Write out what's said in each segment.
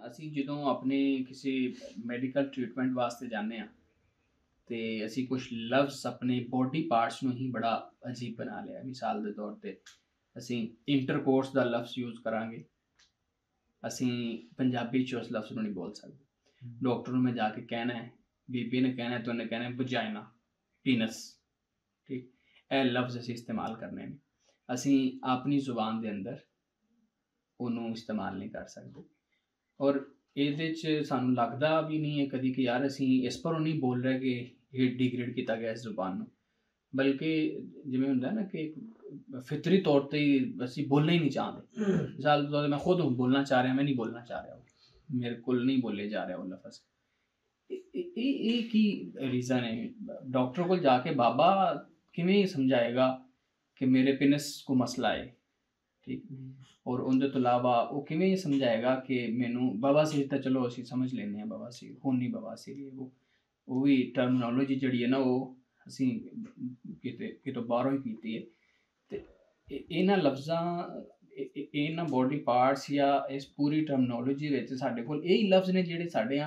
ਅਸੀਂ ਜਦੋਂ ਆਪਣੇ ਕਿਸੇ ਮੈਡੀਕਲ ਟ੍ਰੀਟਮੈਂਟ ਵਾਸਤੇ ਜਾਂਦੇ ਹਾਂ ਤੇ ਅਸੀਂ ਕੁਝ ਲਫ਼ਜ਼ ਆਪਣੇ ਬੋਡੀ ਪਾਰਟਸ ਨੂੰ ਹੀ ਬੜਾ ਅਜੀਬ ਬਣਾ ਲਿਆ। ਮਿਸਾਲ ਦੇ ਤੌਰ ਤੇ ਅਸੀਂ ਇੰਟਰਕੋਰਸ ਦਾ ਲਫ਼ਜ਼ ਯੂਜ਼ ਕਰਾਂਗੇ, ਅਸੀਂ ਪੰਜਾਬੀ 'ਚ ਉਸ ਲਫ਼ਜ਼ ਨੂੰ ਨਹੀਂ ਬੋਲ ਸਕਦੇ। ਡਾਕਟਰ ਨੂੰ ਮੈਂ ਜਾ ਕੇ ਕਹਿਣਾ ਹੈ, ਬੀਬੀ ਨੇ ਕਹਿਣਾ ਤਾਂ ਉਹਨੇ ਕਹਿਣਾ ਵਜਾਈਨਾ, ਪੀਨਸ, ਠੀਕ। ਇਹ ਲਫ਼ਜ਼ ਅਸੀਂ ਇਸਤੇਮਾਲ ਕਰਨੇ ਨੇ, ਅਸੀਂ ਆਪਣੀ ਜ਼ੁਬਾਨ ਦੇ ਅੰਦਰ ਉਹਨੂੰ ਇਸਤੇਮਾਲ ਨਹੀਂ ਕਰ ਸਕਦੇ। ਔਰ ਇਹਦੇ 'ਚ ਸਾਨੂੰ ਲੱਗਦਾ ਵੀ ਨਹੀਂ ਹੈ ਕਦੀ ਕਿ ਯਾਰ ਅਸੀਂ ਇਸ ਪਰ ਨਹੀਂ ਬੋਲ ਰਹੇ ਕਿ ਇਹ ਡਿਗਰੇਡ ਕੀਤਾ ਗਿਆ ਇਸ ਜ਼ੁਬਾਨ ਨੂੰ, ਬਲਕਿ ਜਿਵੇਂ ਹੁੰਦਾ ਨਾ ਕਿ ਫਿਤਰੀ ਤੌਰ 'ਤੇ ਹੀ ਅਸੀਂ ਬੋਲਣਾ ਹੀ ਨਹੀਂ ਚਾਹੁੰਦੇ। ਮਿਸਾਲ ਦੇ ਤੌਰ 'ਤੇ ਮੈਂ ਖੁਦ ਬੋਲਣਾ ਚਾਹ ਰਿਹਾ, ਮੈਂ ਨਹੀਂ ਬੋਲਣਾ ਚਾਹ ਰਿਹਾ, ਮੇਰੇ ਕੋਲ ਨਹੀਂ ਬੋਲੇ ਜਾ ਰਿਹਾ ਉਹ ਲਫ਼ਜ਼। ਇਹ ਕੀ ਰੀਜ਼ਨ ਹੈ? ਡਾਕਟਰ ਕੋਲ ਜਾ ਕੇ ਬਾਬਾ ਕਿਵੇਂ ਸਮਝਾਏਗਾ ਕਿ ਮੇਰੇ ਪਿਨਸ ਕੋ ਮਸਲਾ ਹੈ, ਠੀਕ। ਔਰ ਉਹਦੇ ਤੋਂ ਇਲਾਵਾ ਉਹ ਕਿਵੇਂ ਸਮਝਾਏਗਾ ਕਿ ਮੈਨੂੰ ਬਵਾਸੀਰ ਤਾਂ ਚਲੋ ਅਸੀਂ ਸਮਝ ਲੈਂਦੇ ਹਾਂ, ਬਵਾਸੀਰ ਹੁਣ ਨਹੀਂ ਬਵਾਸੀਰ ਹੈ, ਉਹ ਵੀ ਟਰਮਨੋਲੋਜੀ ਜਿਹੜੀ ਹੈ ਨਾ ਉਹ ਅਸੀਂ ਕਿਤੋਂ ਬਾਹਰੋਂ ਹੀ ਕੀਤੀ ਹੈ। ਅਤੇ ਇਹਨਾਂ ਲਫ਼ਜ਼ਾਂ, ਇਹਨਾਂ ਬੋਡੀ ਪਾਰਟਸ ਜਾਂ ਇਸ ਪੂਰੀ ਟਰਮਨੋਲੋਜੀ ਵਿੱਚ ਸਾਡੇ ਕੋਲ ਇਹੀ ਲਫ਼ਜ਼ ਨੇ ਜਿਹੜੇ ਸਾਡੇ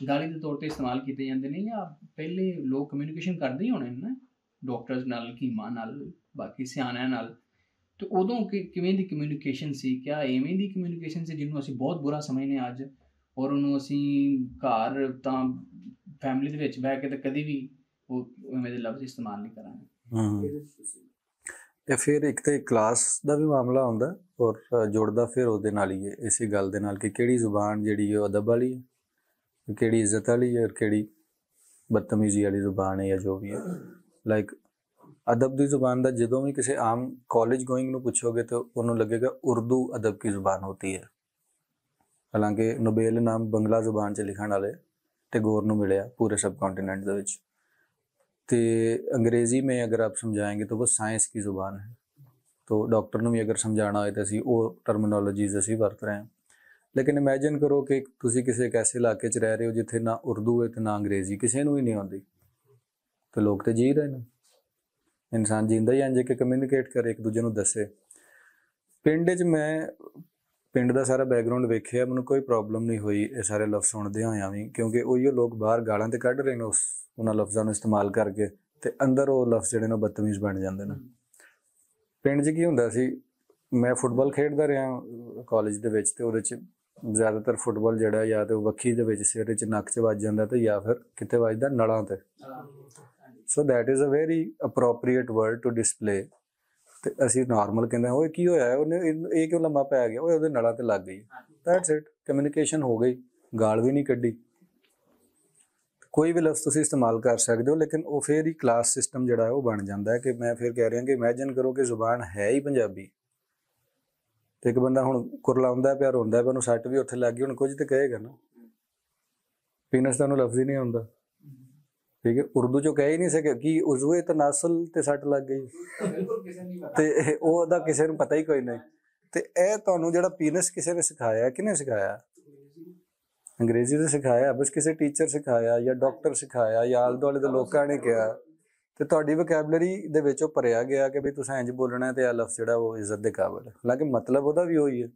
ਗਾਲੀ ਦੇ ਤੌਰ 'ਤੇ ਇਸਤੇਮਾਲ ਕੀਤੇ ਜਾਂਦੇ ਨੇ, ਜਾਂ ਪਹਿਲੇ ਲੋਕ ਕਮਿਊਨੀਕੇਸ਼ਨ ਕਰਦੇ ਹੀ ਹੋਣੇ ਨਾ ਡਾਕਟਰਸ ਨਾਲ, ਹਕੀਮਾਂ ਨਾਲ, ਬਾਕੀ ਸਿਆਣਿਆਂ ਨਾਲ। ਅਤੇ ਉਦੋਂ ਕਿਵੇਂ ਦੀ ਕਮਿਊਨੀਕੇਸ਼ਨ ਸੀ? ਕਿਆ ਇਵੇਂ ਦੀ ਕਮਿਊਨੀਕੇਸ਼ਨ ਸੀ ਜਿਹਨੂੰ ਅਸੀਂ ਬਹੁਤ ਬੁਰਾ ਸਮਝਦੇ ਹਾਂ ਅੱਜ, ਔਰ ਉਹਨੂੰ ਅਸੀਂ ਘਰ ਤਾਂ ਫੈਮਿਲੀ ਦੇ ਵਿੱਚ ਬਹਿ ਕੇ ਤਾਂ ਕਦੀ ਵੀ ਉਹ ਉਵੇਂ ਦੇ ਲਫ਼ਜ਼ ਇਸਤੇਮਾਲ ਨਹੀਂ ਕਰਾਂਗੇ। ਤੇ ਫਿਰ ਇੱਕ ਤਾਂ ਕਲਾਸ ਦਾ ਵੀ ਮਾਮਲਾ ਹੁੰਦਾ ਔਰ ਜੁੜਦਾ ਫਿਰ ਉਹਦੇ ਨਾਲ ਹੀ ਹੈ, ਇਸੇ ਗੱਲ ਦੇ ਨਾਲ ਕਿ ਕਿਹੜੀ ਜ਼ੁਬਾਨ ਜਿਹੜੀ ਹੈ ਉਹ ਅਦਬ ਵਾਲੀ ਹੈ, ਕਿਹੜੀ ਇੱਜ਼ਤ ਵਾਲੀ ਹੈ, ਔਰ ਕਿਹੜੀ ਬਦਤਮੀਜ਼ੀ ਵਾਲੀ ਜ਼ੁਬਾਨ ਹੈ ਜਾਂ ਜੋ ਵੀ ਹੈ। ਲਾਈਕ ਅਦਬ ਦੀ ਜ਼ੁਬਾਨ ਦਾ ਜਦੋਂ ਵੀ ਕਿਸੇ ਆਮ ਕਾਲਜ ਗੋਇੰਗ ਨੂੰ ਪੁੱਛੋਗੇ ਤਾਂ ਉਹਨੂੰ ਲੱਗੇਗਾ ਉਰਦੂ ਅਦਬ ਕੀ ਜ਼ੁਬਾਨ ਹੋਤੀ ਹੈ। ਹਾਲਾਂਕਿ ਨੋਬੇਲ ਇਨਾਮ ਬੰਗਲਾ ਜ਼ੁਬਾਨ 'ਚ ਲਿਖਣ ਵਾਲੇ ਟੈਗੋਰ ਨੂੰ ਮਿਲਿਆ ਪੂਰੇ सब कॉन्टिनेंट ਦੇ ਵਿੱਚ। तो अंग्रेज़ी में अगर आप समझाएंगे तो वो साइंस की ज़ुबान है, तो डॉक्टर ਨੂੰ ਵੀ अगर समझाना हो तो ਅਸੀਂ ਉਹ ਟਰਮਨੋਲੋਜੀਜ਼ ਅਸੀਂ ਵਰਤ ਰਹੇ ਹਾਂ। ਲੇਕਿਨ ਇਮੈਜਿਨ ਕਰੋ ਕਿ ਤੁਸੀਂ ਕਿਸੇ ਇੱਕ ਐਸੇ ਇਲਾਕੇ 'ਚ ਰਹਿ ਰਹੇ ਹੋ ਜਿੱਥੇ ਨਾ ਉਰਦੂ ਹੈ ਅਤੇ ਨਾ ਅੰਗਰੇਜ਼ੀ, ਕਿਸੇ ਨੂੰ ਹੀ ਨਹੀਂ ਆਉਂਦੀ, ਤੇ ਲੋਕ ਤਾਂ ਜੀ ਰਹੇ ਨੇ। ਇਨਸਾਨ ਜੀਂਦਾ ਹੀ ਇੰਝ ਕਿ ਕਮਿਊਨੀਕੇਟ ਕਰੇ, ਇੱਕ ਦੂਜੇ ਨੂੰ ਦੱਸੇ। ਪਿੰਡ 'ਚ ਮੈਂ ਪਿੰਡ ਦਾ ਸਾਰਾ ਬੈਕਗਰਾਊਂਡ ਵੇਖਿਆ, ਮੈਨੂੰ ਕੋਈ ਪ੍ਰੋਬਲਮ ਨਹੀਂ ਹੋਈ ਇਹ ਸਾਰੇ ਲਫ਼ਜ਼ ਸੁਣਦਿਆਂ ਹੋਇਆਂ ਵੀ, ਕਿਉਂਕਿ ਉਹੀਓ ਲੋਕ ਬਾਹਰ ਗਾਲਾਂ ਤਾਂ ਕੱਢ ਰਹੇ ਨੇ ਉਹਨਾਂ ਲਫ਼ਜ਼ਾਂ ਨੂੰ ਇਸਤੇਮਾਲ ਕਰਕੇ, ਅਤੇ ਅੰਦਰ ਉਹ ਲਫ਼ਜ਼ ਜਿਹੜੇ ਨੇ ਬਦਤਮੀਜ਼ ਬਣ ਜਾਂਦੇ ਨੇ। ਪਿੰਡ 'ਚ ਕੀ ਹੁੰਦਾ ਸੀ, ਮੈਂ ਫੁੱਟਬਾਲ ਖੇਡਦਾ ਰਿਹਾ ਕਾਲਜ ਦੇ ਵਿੱਚ, ਅਤੇ ਉਹਦੇ 'ਚ ਜ਼ਿਆਦਾਤਰ ਫੁੱਟਬਾਲ ਜਿਹੜਾ ਜਾਂ ਤਾਂ ਉਹ ਵੱਖੀ ਦੇ ਵਿੱਚ ਸਿਰ 'ਚ ਨੱਕ 'ਚ ਵੱਜ ਜਾਂਦਾ, ਅਤੇ ਜਾਂ ਫਿਰ ਕਿਤੇ ਵੱਜਦਾ ਨਲਾਂ 'ਤੇ। So that is a very appropriate word to display. ਅਤੇ ਅਸੀਂ ਨਾਰਮਲ ਕਹਿੰਦੇ ਓਏ ਕੀ ਹੋਇਆ, ਉਹਨੇ ਇਹ ਕਿਉਂ ਲੰਮਾ ਪੈ ਗਿਆ, ਓਏ ਉਹਦੇ ਨਲਾਂ 'ਤੇ ਲੱਗ ਗਈ। ਦੈਟਸ ਇਟ, ਕਮਿਊਨੀਕੇਸ਼ਨ ਹੋ ਗਈ, ਗਾਲ ਵੀ ਨਹੀਂ ਕੱਢੀ। ਕੋਈ ਵੀ ਲਫ਼ਜ਼ ਤੁਸੀਂ ਇਸਤੇਮਾਲ ਕਰ ਸਕਦੇ ਹੋ, ਲੇਕਿਨ ਉਹ ਫਿਰ ਹੀ ਕਲਾਸ ਸਿਸਟਮ ਜਿਹੜਾ ਹੈ ਉਹ ਬਣ ਜਾਂਦਾ ਹੈ। ਕਿ ਮੈਂ ਫਿਰ ਕਹਿ ਰਿਹਾ ਕਿ ਇਮੈਜਿਨ ਕਰੋ ਕਿ ਜ਼ੁਬਾਨ ਹੈ ਹੀ ਪੰਜਾਬੀ, ਅਤੇ ਇੱਕ ਬੰਦਾ ਹੁਣ ਕੁਰਲਾਉਂਦਾ ਪਿਆ, ਰੋਂਦਾ ਪਿਆ, ਉਹਨੂੰ ਸੱਟ ਵੀ ਉੱਥੇ ਲੱਗ ਗਈ, ਹੁਣ ਕੁਝ ਤਾਂ ਕਹੇਗਾ ਨਾ। ਪੀਨਸ ਤਾਂ ਉਹਨੂੰ ਲਫ਼ਜ਼ ਹੀ ਨਹੀਂ ਆਉਂਦਾ, ਠੀਕ ਹੈ। ਉਰਦੂ 'ਚੋਂ ਕਹਿ ਹੀ ਨਹੀਂ ਸਕਿਆ ਕਿ ਉਜ਼ਵੇ ਤਨਾਸਲ 'ਤੇ ਸੱਟ ਲੱਗ ਗਈ, ਅਤੇ ਉਹਦਾ ਕਿਸੇ ਨੂੰ ਪਤਾ ਹੀ ਕੋਈ ਨਹੀਂ। ਅਤੇ ਇਹ ਤੁਹਾਨੂੰ ਜਿਹੜਾ ਪੀਨਸ ਕਿਸੇ ਨੇ ਸਿਖਾਇਆ, ਕਿਹਨੇ ਸਿਖਾਇਆ? ਅੰਗਰੇਜ਼ੀ ਨੇ ਸਿਖਾਇਆ, ਬਸ ਕਿਸੇ ਟੀਚਰ ਸਿਖਾਇਆ ਜਾਂ ਡਾਕਟਰ ਸਿਖਾਇਆ ਜਾਂ ਆਲੇ ਦੁਆਲੇ ਦੇ ਲੋਕਾਂ ਨੇ ਕਿਹਾ, ਅਤੇ ਤੁਹਾਡੀ ਵੋਕੈਬਲਰੀ ਦੇ ਵਿੱਚ ਉਹ ਭਰਿਆ ਗਿਆ ਕਿ ਵੀ ਤੁਸੀਂ ਇੰਝ ਬੋਲਣਾ ਅਤੇ ਇਹ ਲਫ਼ਜ਼ ਜਿਹੜਾ ਉਹ ਇੱਜ਼ਤ ਦੇ ਕਾਬਲ ਹੈ। ਹਾਲਾਂਕਿ ਮਤਲਬ ਉਹਦਾ ਵੀ ਉਹੀ ਹੈ,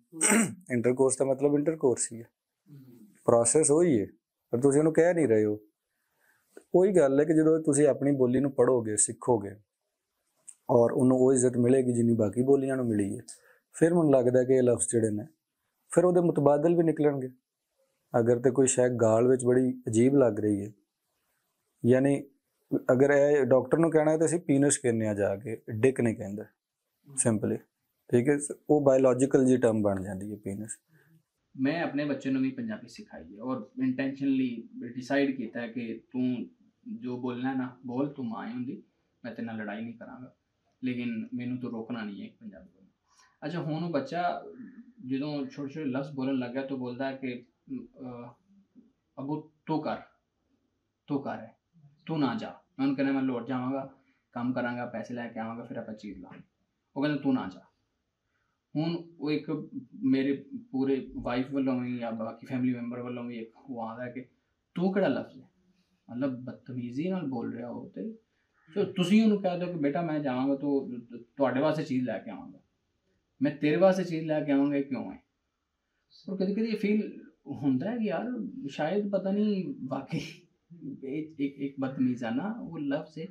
ਇੰਟਰਕੋਰਸ ਦਾ ਮਤਲਬ ਇੰਟਰਕੋਰਸ ਹੀ ਹੈ, ਪ੍ਰੋਸੈਸ ਉਹੀ ਹੈ, ਪਰ ਤੁਸੀਂ ਉਹਨੂੰ ਕਹਿ ਨਹੀਂ ਰਹੇ ਹੋ। ਉਹੀ ਗੱਲ ਹੈ ਕਿ ਜਦੋਂ ਤੁਸੀਂ ਆਪਣੀ ਬੋਲੀ ਨੂੰ ਪੜ੍ਹੋਗੇ, ਸਿੱਖੋਗੇ, ਔਰ ਉਹਨੂੰ ਉਹ ਇੱਜ਼ਤ ਮਿਲੇਗੀ ਜਿੰਨੀ ਬਾਕੀ ਬੋਲੀਆਂ ਨੂੰ ਮਿਲੀ ਹੈ, ਫਿਰ ਮੈਨੂੰ ਲੱਗਦਾ ਕਿ ਇਹ ਲਫ਼ਜ਼ ਜਿਹੜੇ ਨੇ ਫਿਰ ਉਹਦੇ ਮੁਤਬਾਦਲ ਵੀ ਨਿਕਲਣਗੇ। ਅਗਰ ਤਾਂ ਕੋਈ ਸ਼ਾਇਦ ਗਾਲ ਵਿੱਚ ਬੜੀ ਅਜੀਬ ਲੱਗ ਰਹੀ ਹੈ, ਯਾਨੀ ਅਗਰ ਇਹ ਡਾਕਟਰ ਨੂੰ ਕਹਿਣਾ ਤਾਂ ਅਸੀਂ ਪੀਨਸ ਕਹਿੰਦੇ ਹਾਂ, ਜਾ ਕੇ ਡਿਕ ਨਹੀਂ ਕਹਿੰਦੇ ਸਿੰਪਲੀ, ਠੀਕ ਹੈ। ਉਹ ਬਾਇਓਲੋਜੀਕਲ ਜੀ ਟਰਮ ਬਣ ਜਾਂਦੀ ਹੈ ਪੀਨਸ। ਮੈਂ ਆਪਣੇ ਬੱਚੇ ਨੂੰ ਵੀ ਪੰਜਾਬੀ ਸਿਖਾਈ ਹੈ, ਔਰ ਇੰਟੈਂਸ਼ਨਲੀ ਡਿਸਾਈਡ ਕੀਤਾ ਕਿ ਤੂੰ ਜੋ ਬੋਲਣਾ ਨਾ ਬੋਲ, ਤੂੰ ਮਾਂ ਹੁੰਦੀ, ਮੈਂ ਤੇਰੇ ਨਾਲ ਲੜਾਈ ਨਹੀਂ ਕਰਾਂਗਾ, ਲੇਕਿਨ ਮੈਨੂੰ ਤੂੰ ਰੋਕਣਾ ਨਹੀਂ ਹੈ ਪੰਜਾਬੀ ਬੋਲਣਾ। ਅੱਛਾ, ਹੁਣ ਉਹ ਬੱਚਾ ਜਦੋਂ ਛੋਟੇ ਛੋਟੇ ਲਫ਼ਜ਼ ਬੋਲਣ ਲੱਗ ਗਿਆ ਤਾਂ ਬੋਲਦਾ ਹੈ ਕਿ ਅਬੂ ਤੂੰ ਕਰ ਹੈ, ਤੂੰ ਨਾ ਜਾ। ਮੈਂ ਉਹਨੂੰ ਕਹਿੰਦਾ ਮੈਂ ਲੌਟ ਜਾਵਾਂਗਾ, ਕੰਮ ਕਰਾਂਗਾ, ਪੈਸੇ ਲੈ ਕੇ ਆਵਾਂਗਾ, ਫਿਰ ਆਪਾਂ ਚੀਜ਼ ਲਾਂਗੇ। ਉਹ ਕਹਿੰਦਾ ਤੂੰ ਨਾ ਜਾ। ਹੁਣ ਉਹ ਇੱਕ ਮੇਰੇ ਪੂਰੇ ਵਾਈਫ ਵੱਲੋਂ ਵੀ ਜਾਂ ਬਾਕੀ ਫੈਮਿਲੀ ਮੈਂਬਰ ਵੱਲੋਂ ਵੀ ਇੱਕ ਉਹ ਆਉਂਦਾ ਕਿ ਤੂੰ ਕਿਹੜਾ ਲਫ਼ਜ਼ ਹੈ, ਮਤਲਬ ਬਦਤਮੀਜ਼ੀ ਨਾਲ ਬੋਲ ਰਿਹਾ ਉਹ। ਅਤੇ ਤੁਸੀਂ ਉਹਨੂੰ ਕਹਿ ਦਿਓ ਕਿ ਬੇਟਾ ਮੈਂ ਜਾਵਾਂਗਾ ਤਾਂ ਤੁਹਾਡੇ ਵਾਸਤੇ ਚੀਜ਼ ਲੈ ਕੇ ਆਵਾਂਗਾ, ਮੈਂ ਤੇਰੇ ਵਾਸਤੇ ਚੀਜ਼ ਲੈ ਕੇ ਆਵਾਂਗਾ, ਕਿਉਂ ਹੈ? ਔਰ ਕਦੀ ਕਦੀ ਇਹ ਫੀਲ ਹੁੰਦਾ है कि यार शायद पता नहीं वाकई एक बदतमीज़ाना वो लफ्ज़ है।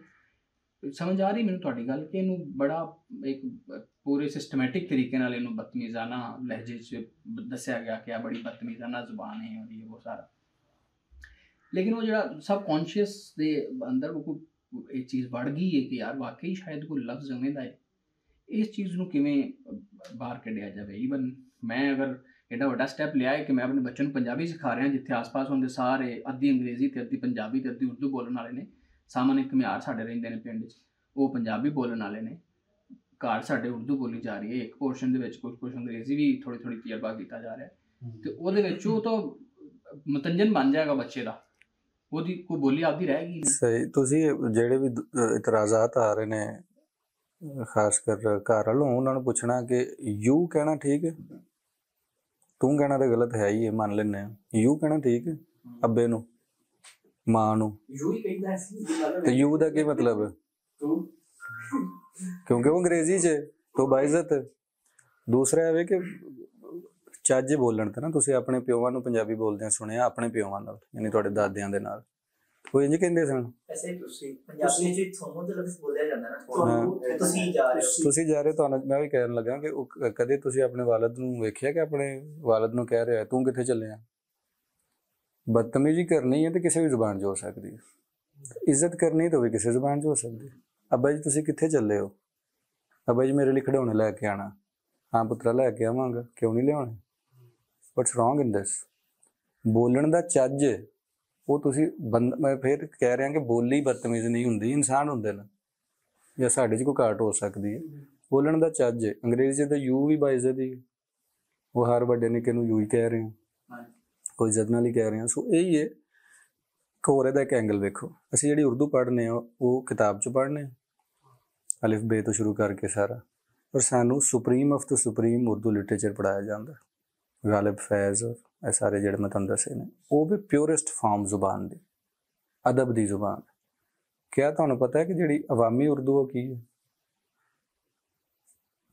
समझ आ रही ਮੈਨੂੰ ਤੁਹਾਡੀ ਗੱਲ ਕਿ ਇਹਨੂੰ ਬੜਾ ਇੱਕ ਪੂਰੇ ਸਿਸਟਮੈਟਿਕ ਤਰੀਕੇ ਨਾਲ ਇਹਨੂੰ ਬਦਤਮੀਜ਼ਾਨਾ ਲਹਿਜੇ 'ਚ ਦੱਸਿਆ ਗਿਆ ਕਿ ਆ ਬੜੀ ਬਦਤਮੀਜ਼ਾਨਾ ਜ਼ੁਬਾਨ ਹੈ ਔਰ ਇਹ ਉਹ ਸਾਰਾ। ਲੇਕਿਨ ਉਹ ਜਿਹੜਾ ਸਬਕੌਂਸ਼ੀਅਸ ਦੇ ਅੰਦਰ ਉਹ ਇਹ ਚੀਜ਼ ਵੜ ਗਈ ਹੈ ਕਿ ਯਾਰ ਵਾਕਈ ਸ਼ਾਇਦ ਕੋਈ ਲਫ਼ਜ਼ ਉਵੇਂ ਦਾ ਹੈ। ਇਸ ਚੀਜ਼ ਨੂੰ ਕਿਵੇਂ ਬਾਹਰ ਕੱਢਿਆ ਜਾਵੇ। ਈਵਨ ਮੈਂ ਅਗਰ एडा वड्डा स्टैप लिया है कि मैं अपने बच्चों को पंजाबी सिखा रहा जिथे आस पास होंगे सारे अद्धी अंग्रेजी तो अद्धी पंजाबी तो अद्धी उर्दू बोलने वाले ने। सामने घमियार साढ़े रहिंदे ने पिंड वो पंजाबी बोलने वाले ने, घर साढ़े उर्दू बोली जा रही है, एक पोर्शन दे विच कुछ अंग्रेजी भी थोड़ी थोड़ी तजर्बा किया जा रहा है। तो ਉਹਦੇ ਵਿੱਚ ਉਹ ਤਾਂ ਮਤੰਜਨ ਬਣ ਜਾਏਗਾ ਬੱਚੇ ਦਾ, ਉਹਦੀ ਕੋਈ ਬੋਲੀ ਆਪਦੀ ਰਹੇਗੀ ਨਹੀਂ। ਸਹੀ। ਤੁਸੀਂ ਜਿਹੜੇ ਵੀ ਇਤਰਾਜ਼ਾਤ ਆ ਰਹੇ ਨੇ ਖਾਸ ਕਰ ਘਰ ਵੱਲੋਂ ਉਹਨਾਂ ਨੂੰ ਪੁੱਛਣਾ ਕਿ ਯੂ ਕਹਿਣਾ ਠੀਕ ਹੈ, ਤੂੰ ਕਹਿਣਾ ਤਾਂ ਗਲਤ ਹੈ ਹੀ ਹੈ, ਮੰਨ ਲੈਂਦੇ ਹਾਂ। ਯੂ ਕਹਿਣਾ ਠੀਕ ਹੈ, ਅੱਬੇ ਨੂੰ ਮਾਂ ਨੂੰ ਯੂ ਹੀ ਕਹਿੰਦਾ ਸੀ ਤੇ ਯੂ ਦਾ ਕੀ ਮਤਲਬ ਹੈ? ਕਿਉਂਕਿ ਉਹ ਅੰਗਰੇਜ਼ੀ 'ਚ ਤੋਂ ਬਾਇਜ਼ਤ। ਦੂਸਰਾ ਇਹ ਕਿ ਚੱਜ ਬੋਲਣ ਤੇ ਨਾ ਤੁਸੀਂ ਆਪਣੇ ਪਿਓਾਂ ਨੂੰ ਪੰਜਾਬੀ ਬੋਲਦਿਆਂ ਸੁਣਿਆ, ਆਪਣੇ ਪਿਓਾਂ ਨਾਲ ਯਾਨੀ ਤੁਹਾਡੇ ਦਾਦਿਆਂ ਦੇ ਨਾਲ ਉਹ ਇੰਝ ਕਹਿੰਦੇ ਸਨ। ਐਸੇ ਤੁਸੀਂ ਪੰਜਾਬੀ ਚ ਤੁਹਾਨੂੰ ਤੇ ਲਫ਼ਜ਼ ਬੋਲਿਆ ਜਾਂਦਾ ਨਾ, ਤੁਹਾਨੂੰ ਤੁਸੀਂ ਜਾ ਰਹੇ ਹੋ। ਤੁਹਾਨੂੰ ਮੈਂ ਵੀ ਕਹਿਣ ਲੱਗਾ ਕਿ ਕਦੇ ਤੁਸੀਂ ਆਪਣੇ ਵਾਲਿਦ ਨੂੰ ਵੇਖਿਆ ਕਿ ਆਪਣੇ ਵਾਲਿਦ ਨੂੰ ਕਹਿ ਰਿਹਾ ਤੂੰ ਕਿੱਥੇ ਚੱਲਿਆ? ਬਦਤਮੀਜ਼ੀ ਕਰਨੀ ਹੈ ਤੇ ਕਿਸੇ ਵੀ ਜ਼ੁਬਾਨ 'ਚ ਹੋ ਸਕਦੀ ਹੈ, ਇੱਜ਼ਤ ਕਰਨੀ ਤਾਂ ਵੀ ਕਿਸੇ ਜ਼ੁਬਾਨ 'ਚ ਹੋ ਸਕਦੀ ਹੈ। ਅੱਬਾ ਜੀ ਤੁਸੀਂ ਕਿੱਥੇ ਚੱਲੇ ਹੋ? ਅੱਬਾ ਜੀ ਮੇਰੇ ਲਈ ਖਿਡੌਣੇ ਲੈ ਕੇ ਆਉਣਾ। ਹਾਂ ਪੁੱਤਰਾ ਲੈ ਕੇ ਆਵਾਂਗਾ, ਕਿਉਂ ਨਹੀਂ ਲਿਆਉਣੇ? ਵਟਸ ਰੋਂਗ ਇਨ ਦਿਸ? ਬੋਲਣ ਦਾ ਚੱਜ ਉਹ ਤੁਸੀਂ ਮੈਂ ਫਿਰ ਕਹਿ ਰਿਹਾ ਕਿ ਬੋਲੀ ਬਦਤਮੀਜ਼ ਨਹੀਂ ਹੁੰਦੀ, ਇਨਸਾਨ ਹੁੰਦੇ ਨੇ ਜਾਂ ਸਾਡੇ 'ਚ ਕੋਈ ਘਾਟ ਹੋ ਸਕਦੀ ਹੈ। ਬੋਲਣ ਦਾ ਚੱਜ ਅੰਗਰੇਜ਼ੀ 'ਚ ਤਾਂ ਯੂ ਵੀ ਬਾਇਜ਼ਤ ਹੀ, ਉਹ ਹਰ ਵੱਡੇ ਨਿੱਕੇ ਨੂੰ ਯੂ ਹੀ ਕਹਿ ਰਹੇ ਹਾਂ, ਕੋਈ ਇੱਜ਼ਤ ਨਾਲ ਹੀ ਕਹਿ ਰਹੇ ਹਾਂ। ਸੋ ਇਹੀ ਹੈ। ਹੋਰ ਇਹਦਾ ਇੱਕ ਐਂਗਲ ਵੇਖੋ, ਅਸੀਂ ਜਿਹੜੀ ਉਰਦੂ ਪੜ੍ਹਨੇ ਆ ਉਹ ਕਿਤਾਬ 'ਚ ਪੜ੍ਹਨੇ ਅਲਿਫ ਬੇ ਤੋਂ ਸ਼ੁਰੂ ਕਰਕੇ ਸਾਰਾ, ਪਰ ਸਾਨੂੰ supreme of the supreme Urdu literature ਪੜ੍ਹਾਇਆ ਜਾਂਦਾ। ਗਾਲਿਬ ਫੈਜ਼ ਔਰ ਇਹ ਸਾਰੇ ਜਿਹੜੇ ਮੈਂ ਤੁਹਾਨੂੰ ਦੱਸੇ ਨੇ ਉਹ ਵੀ ਪਿਓਰੈਸਟ ਫਾਰਮ ਜ਼ੁਬਾਨ ਦੀ, ਅਦਬ ਦੀ ਜ਼ੁਬਾਨ। ਕਿਆ ਤੁਹਾਨੂੰ ਪਤਾ ਹੈ ਕਿ ਜਿਹੜੀ ਅਵਾਮੀ ਉਰਦੂ ਉਹ ਕੀ ਹੈ?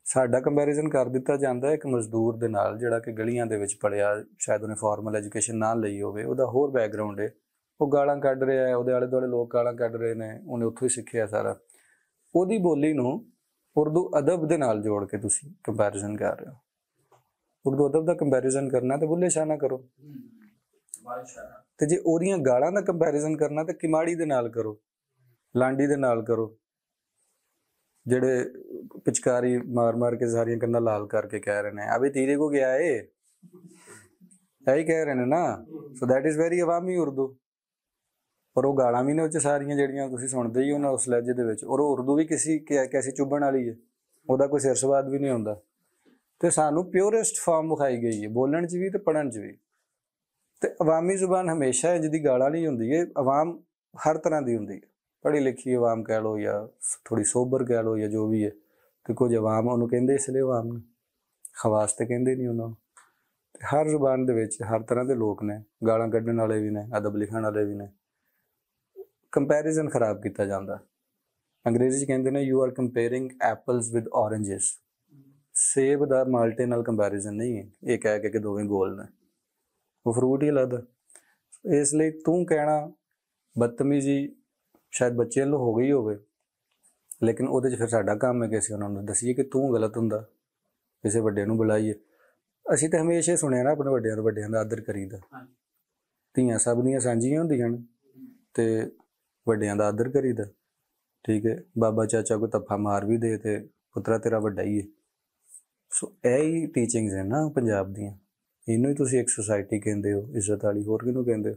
ਸਾਡਾ ਕੰਪੈਰੀਜ਼ਨ ਕਰ ਦਿੱਤਾ ਜਾਂਦਾ ਇੱਕ ਮਜ਼ਦੂਰ ਦੇ ਨਾਲ ਜਿਹੜਾ ਕਿ ਗਲੀਆਂ ਦੇ ਵਿੱਚ ਪੜ੍ਹਿਆ, ਸ਼ਾਇਦ ਉਹਨੇ ਫਾਰਮਲ ਐਜੂਕੇਸ਼ਨ ਨਾ ਲਈ ਹੋਵੇ, ਉਹਦਾ ਹੋਰ ਬੈਕਗਰਾਊਂਡ ਹੈ, ਉਹ ਗਾਲਾਂ ਕੱਢ ਰਿਹਾ ਹੈ, ਉਹਦੇ ਆਲੇ ਦੁਆਲੇ ਲੋਕ ਗਾਲਾਂ ਕੱਢ ਰਹੇ ਨੇ, ਉਹਨੇ ਉੱਥੋਂ ਹੀ ਸਿੱਖਿਆ ਸਾਰਾ। ਉਹਦੀ ਬੋਲੀ ਨੂੰ ਉਰਦੂ ਅਦਬ ਦੇ ਨਾਲ ਜੋੜ ਕੇ ਤੁਸੀਂ ਕੰਪੈਰੀਜ਼ਨ ਕਰ ਰਹੇ ਹੋ। ਉਰਦੂ ਅਦਬ ਦਾ ਕੰਪੈਰੀਜ਼ਨ ਕਰਨਾ ਤਾਂ ਬੁੱਲੇ ਸ਼ਾਹ ਨਾ ਕਰੋ, ਤੇ ਜੇ ਉਹਦੀਆਂ ਗਾਲਾਂ ਦਾ ਕੰਪੈਰੀਜ਼ਨ ਕਰਨਾ ਤਾਂ ਕਿਮਾੜੀ ਦੇ ਨਾਲ ਕਰੋ, ਲਾਂਡੀ ਦੇ ਨਾਲ ਕਰੋ, ਜਿਹੜੇ ਪਿਚਕਾਰੀ ਮਾਰ ਮਾਰ ਕੇ ਸਾਰੀਆਂ ਕੰਨਾਂ ਲਾਲ ਕਰਕੇ ਕਹਿ ਰਹੇ ਨੇ ਅਬੇ ਤੀਰੇ ਕੋ ਗਿਆ ਏ, ਇਹੀ ਕਹਿ ਰਹੇ ਨੇ ਨਾ। ਸੋ ਦੈਟ ਇਜ਼ ਵੈਰੀ ਅਵਾਮੀ ਉਰਦੂ। ਔਰ ਉਹ ਗਾਲਾਂ ਵੀ ਨੇ ਉਹ 'ਚ ਸਾਰੀਆਂ ਜਿਹੜੀਆਂ ਤੁਸੀਂ ਸੁਣਦੇ ਹੀ ਹੋ ਨਾ ਉਸ ਲਹਿਜੇ ਦੇ ਵਿੱਚ। ਔਰ ਉਹ ਉਰਦੂ ਵੀ ਕੈਸੀ ਚੁੱਭਣ ਵਾਲੀ ਹੈ, ਉਹਦਾ ਕੋਈ ਸਿਰ ਸਵਾਦ ਵੀ ਨਹੀਂ ਹੁੰਦਾ। ਤੇ ਸਾਨੂੰ ਪਿਓਰੈਸਟ ਫਾਰਮ ਵਿਖਾਈ ਗਈ ਹੈ ਬੋਲਣ 'ਚ ਵੀ ਤੇ ਪੜ੍ਹਨ 'ਚ ਵੀ। ਤੇ ਅਵਾਮੀ ਜ਼ੁਬਾਨ ਹਮੇਸ਼ਾ ਜਿਹਦੀ ਗਾਲਾਂ ਨਹੀਂ ਹੁੰਦੀ ਹੈ, ਅਵਾਮ ਹਰ ਤਰ੍ਹਾਂ ਦੀ ਹੁੰਦੀ ਹੈ, ਪੜ੍ਹੀ ਲਿਖੀ ਅਵਾਮ ਕਹਿ ਲਓ ਜਾਂ ਥੋੜ੍ਹੀ ਸੋਬਰ ਕਹਿ ਲਓ ਜਾਂ ਜੋ ਵੀ ਹੈ। ਤੇ ਕੁਝ ਅਵਾਮ ਉਹਨੂੰ ਕਹਿੰਦੇ ਇਸ ਲਈ ਅਵਾਮ ਨੂੰ, ਖਵਾਸ ਤੇ ਕਹਿੰਦੇ ਨਹੀਂ ਉਹਨਾਂ ਨੂੰ। ਤੇ ਹਰ ਜ਼ੁਬਾਨ ਦੇ ਵਿੱਚ ਹਰ ਤਰ੍ਹਾਂ ਦੇ ਲੋਕ ਨੇ, ਗਾਲਾਂ ਕੱਢਣ ਵਾਲੇ ਵੀ ਨੇ, ਅਦਬ ਲਿਖਣ ਵਾਲੇ ਵੀ ਨੇ। ਕੰਪੈਰੀਜ਼ਨ ਖਰਾਬ ਕੀਤਾ ਜਾਂਦਾ। ਅੰਗਰੇਜ਼ੀ 'ਚ ਕਹਿੰਦੇ ਨੇ ਯੂ ਆਰ ਕੰਪੇਅਰਿੰਗ ਐਪਲਸ ਵਿਦ ਔਰੇਂਜਸ। ਸੇਬ ਦਾ ਮਾਲਟੇ ਨਾਲ ਕੰਪੈਰੀਜ਼ਨ ਨਹੀਂ ਹੈ ਇਹ ਕਹਿ ਕੇ ਕਿ ਦੋਵੇਂ ਗੋਲ ਨੇ, ਉਹ ਫਰੂਟ ਹੀ ਅਲੱਗ। ਇਸ ਲਈ ਤੂੰ ਕਹਿਣਾ ਬਦਤਮੀਜ਼ੀ ਸ਼ਾਇਦ ਬੱਚਿਆਂ ਨੂੰ ਹੋ ਗਈ ਹੋਵੇ, ਲੇਕਿਨ ਉਹਦੇ 'ਚ ਫਿਰ ਸਾਡਾ ਕੰਮ ਹੈ ਕਿ ਅਸੀਂ ਉਹਨਾਂ ਨੂੰ ਦੱਸੀਏ ਕਿ ਤੂੰ ਗਲਤ ਹੁੰਦਾ, ਕਿਸੇ ਵੱਡੇ ਨੂੰ ਬੁਲਾਈਏ। ਅਸੀਂ ਤਾਂ ਹਮੇਸ਼ਾ ਸੁਣਿਆ ਨਾ ਆਪਣੇ ਵੱਡਿਆਂ ਦਾ ਆਦਰ ਕਰੀਦਾ। ਧੀਆਂ ਸਭ ਦੀਆਂ ਸਾਂਝੀਆਂ ਹੁੰਦੀਆਂ ਨੇ ਤੇ ਵੱਡਿਆਂ ਦਾ ਆਦਰ ਕਰੀਦਾ, ਠੀਕ ਹੈ। ਬਾਬਾ ਚਾਚਾ ਕੋਈ ਧੱਫਾ ਮਾਰ ਵੀ ਦੇ ਤੇ ਪੁੱਤਰਾ ਤੇਰਾ ਵੱਡਾ ਹੀ ਹੈ। ਸੋ ਇਹ ਹੀ ਟੀਚਿੰਗਸ ਹੈ ਨਾ ਪੰਜਾਬ ਦੀਆਂ। ਇਹਨੂੰ ਹੀ ਤੁਸੀਂ ਇੱਕ ਸੁਸਾਇਟੀ ਕਹਿੰਦੇ ਹੋ ਇੱਜ਼ਤ ਵਾਲੀ, ਹੋਰ ਕਿਹਨੂੰ ਕਹਿੰਦੇ ਹੋ?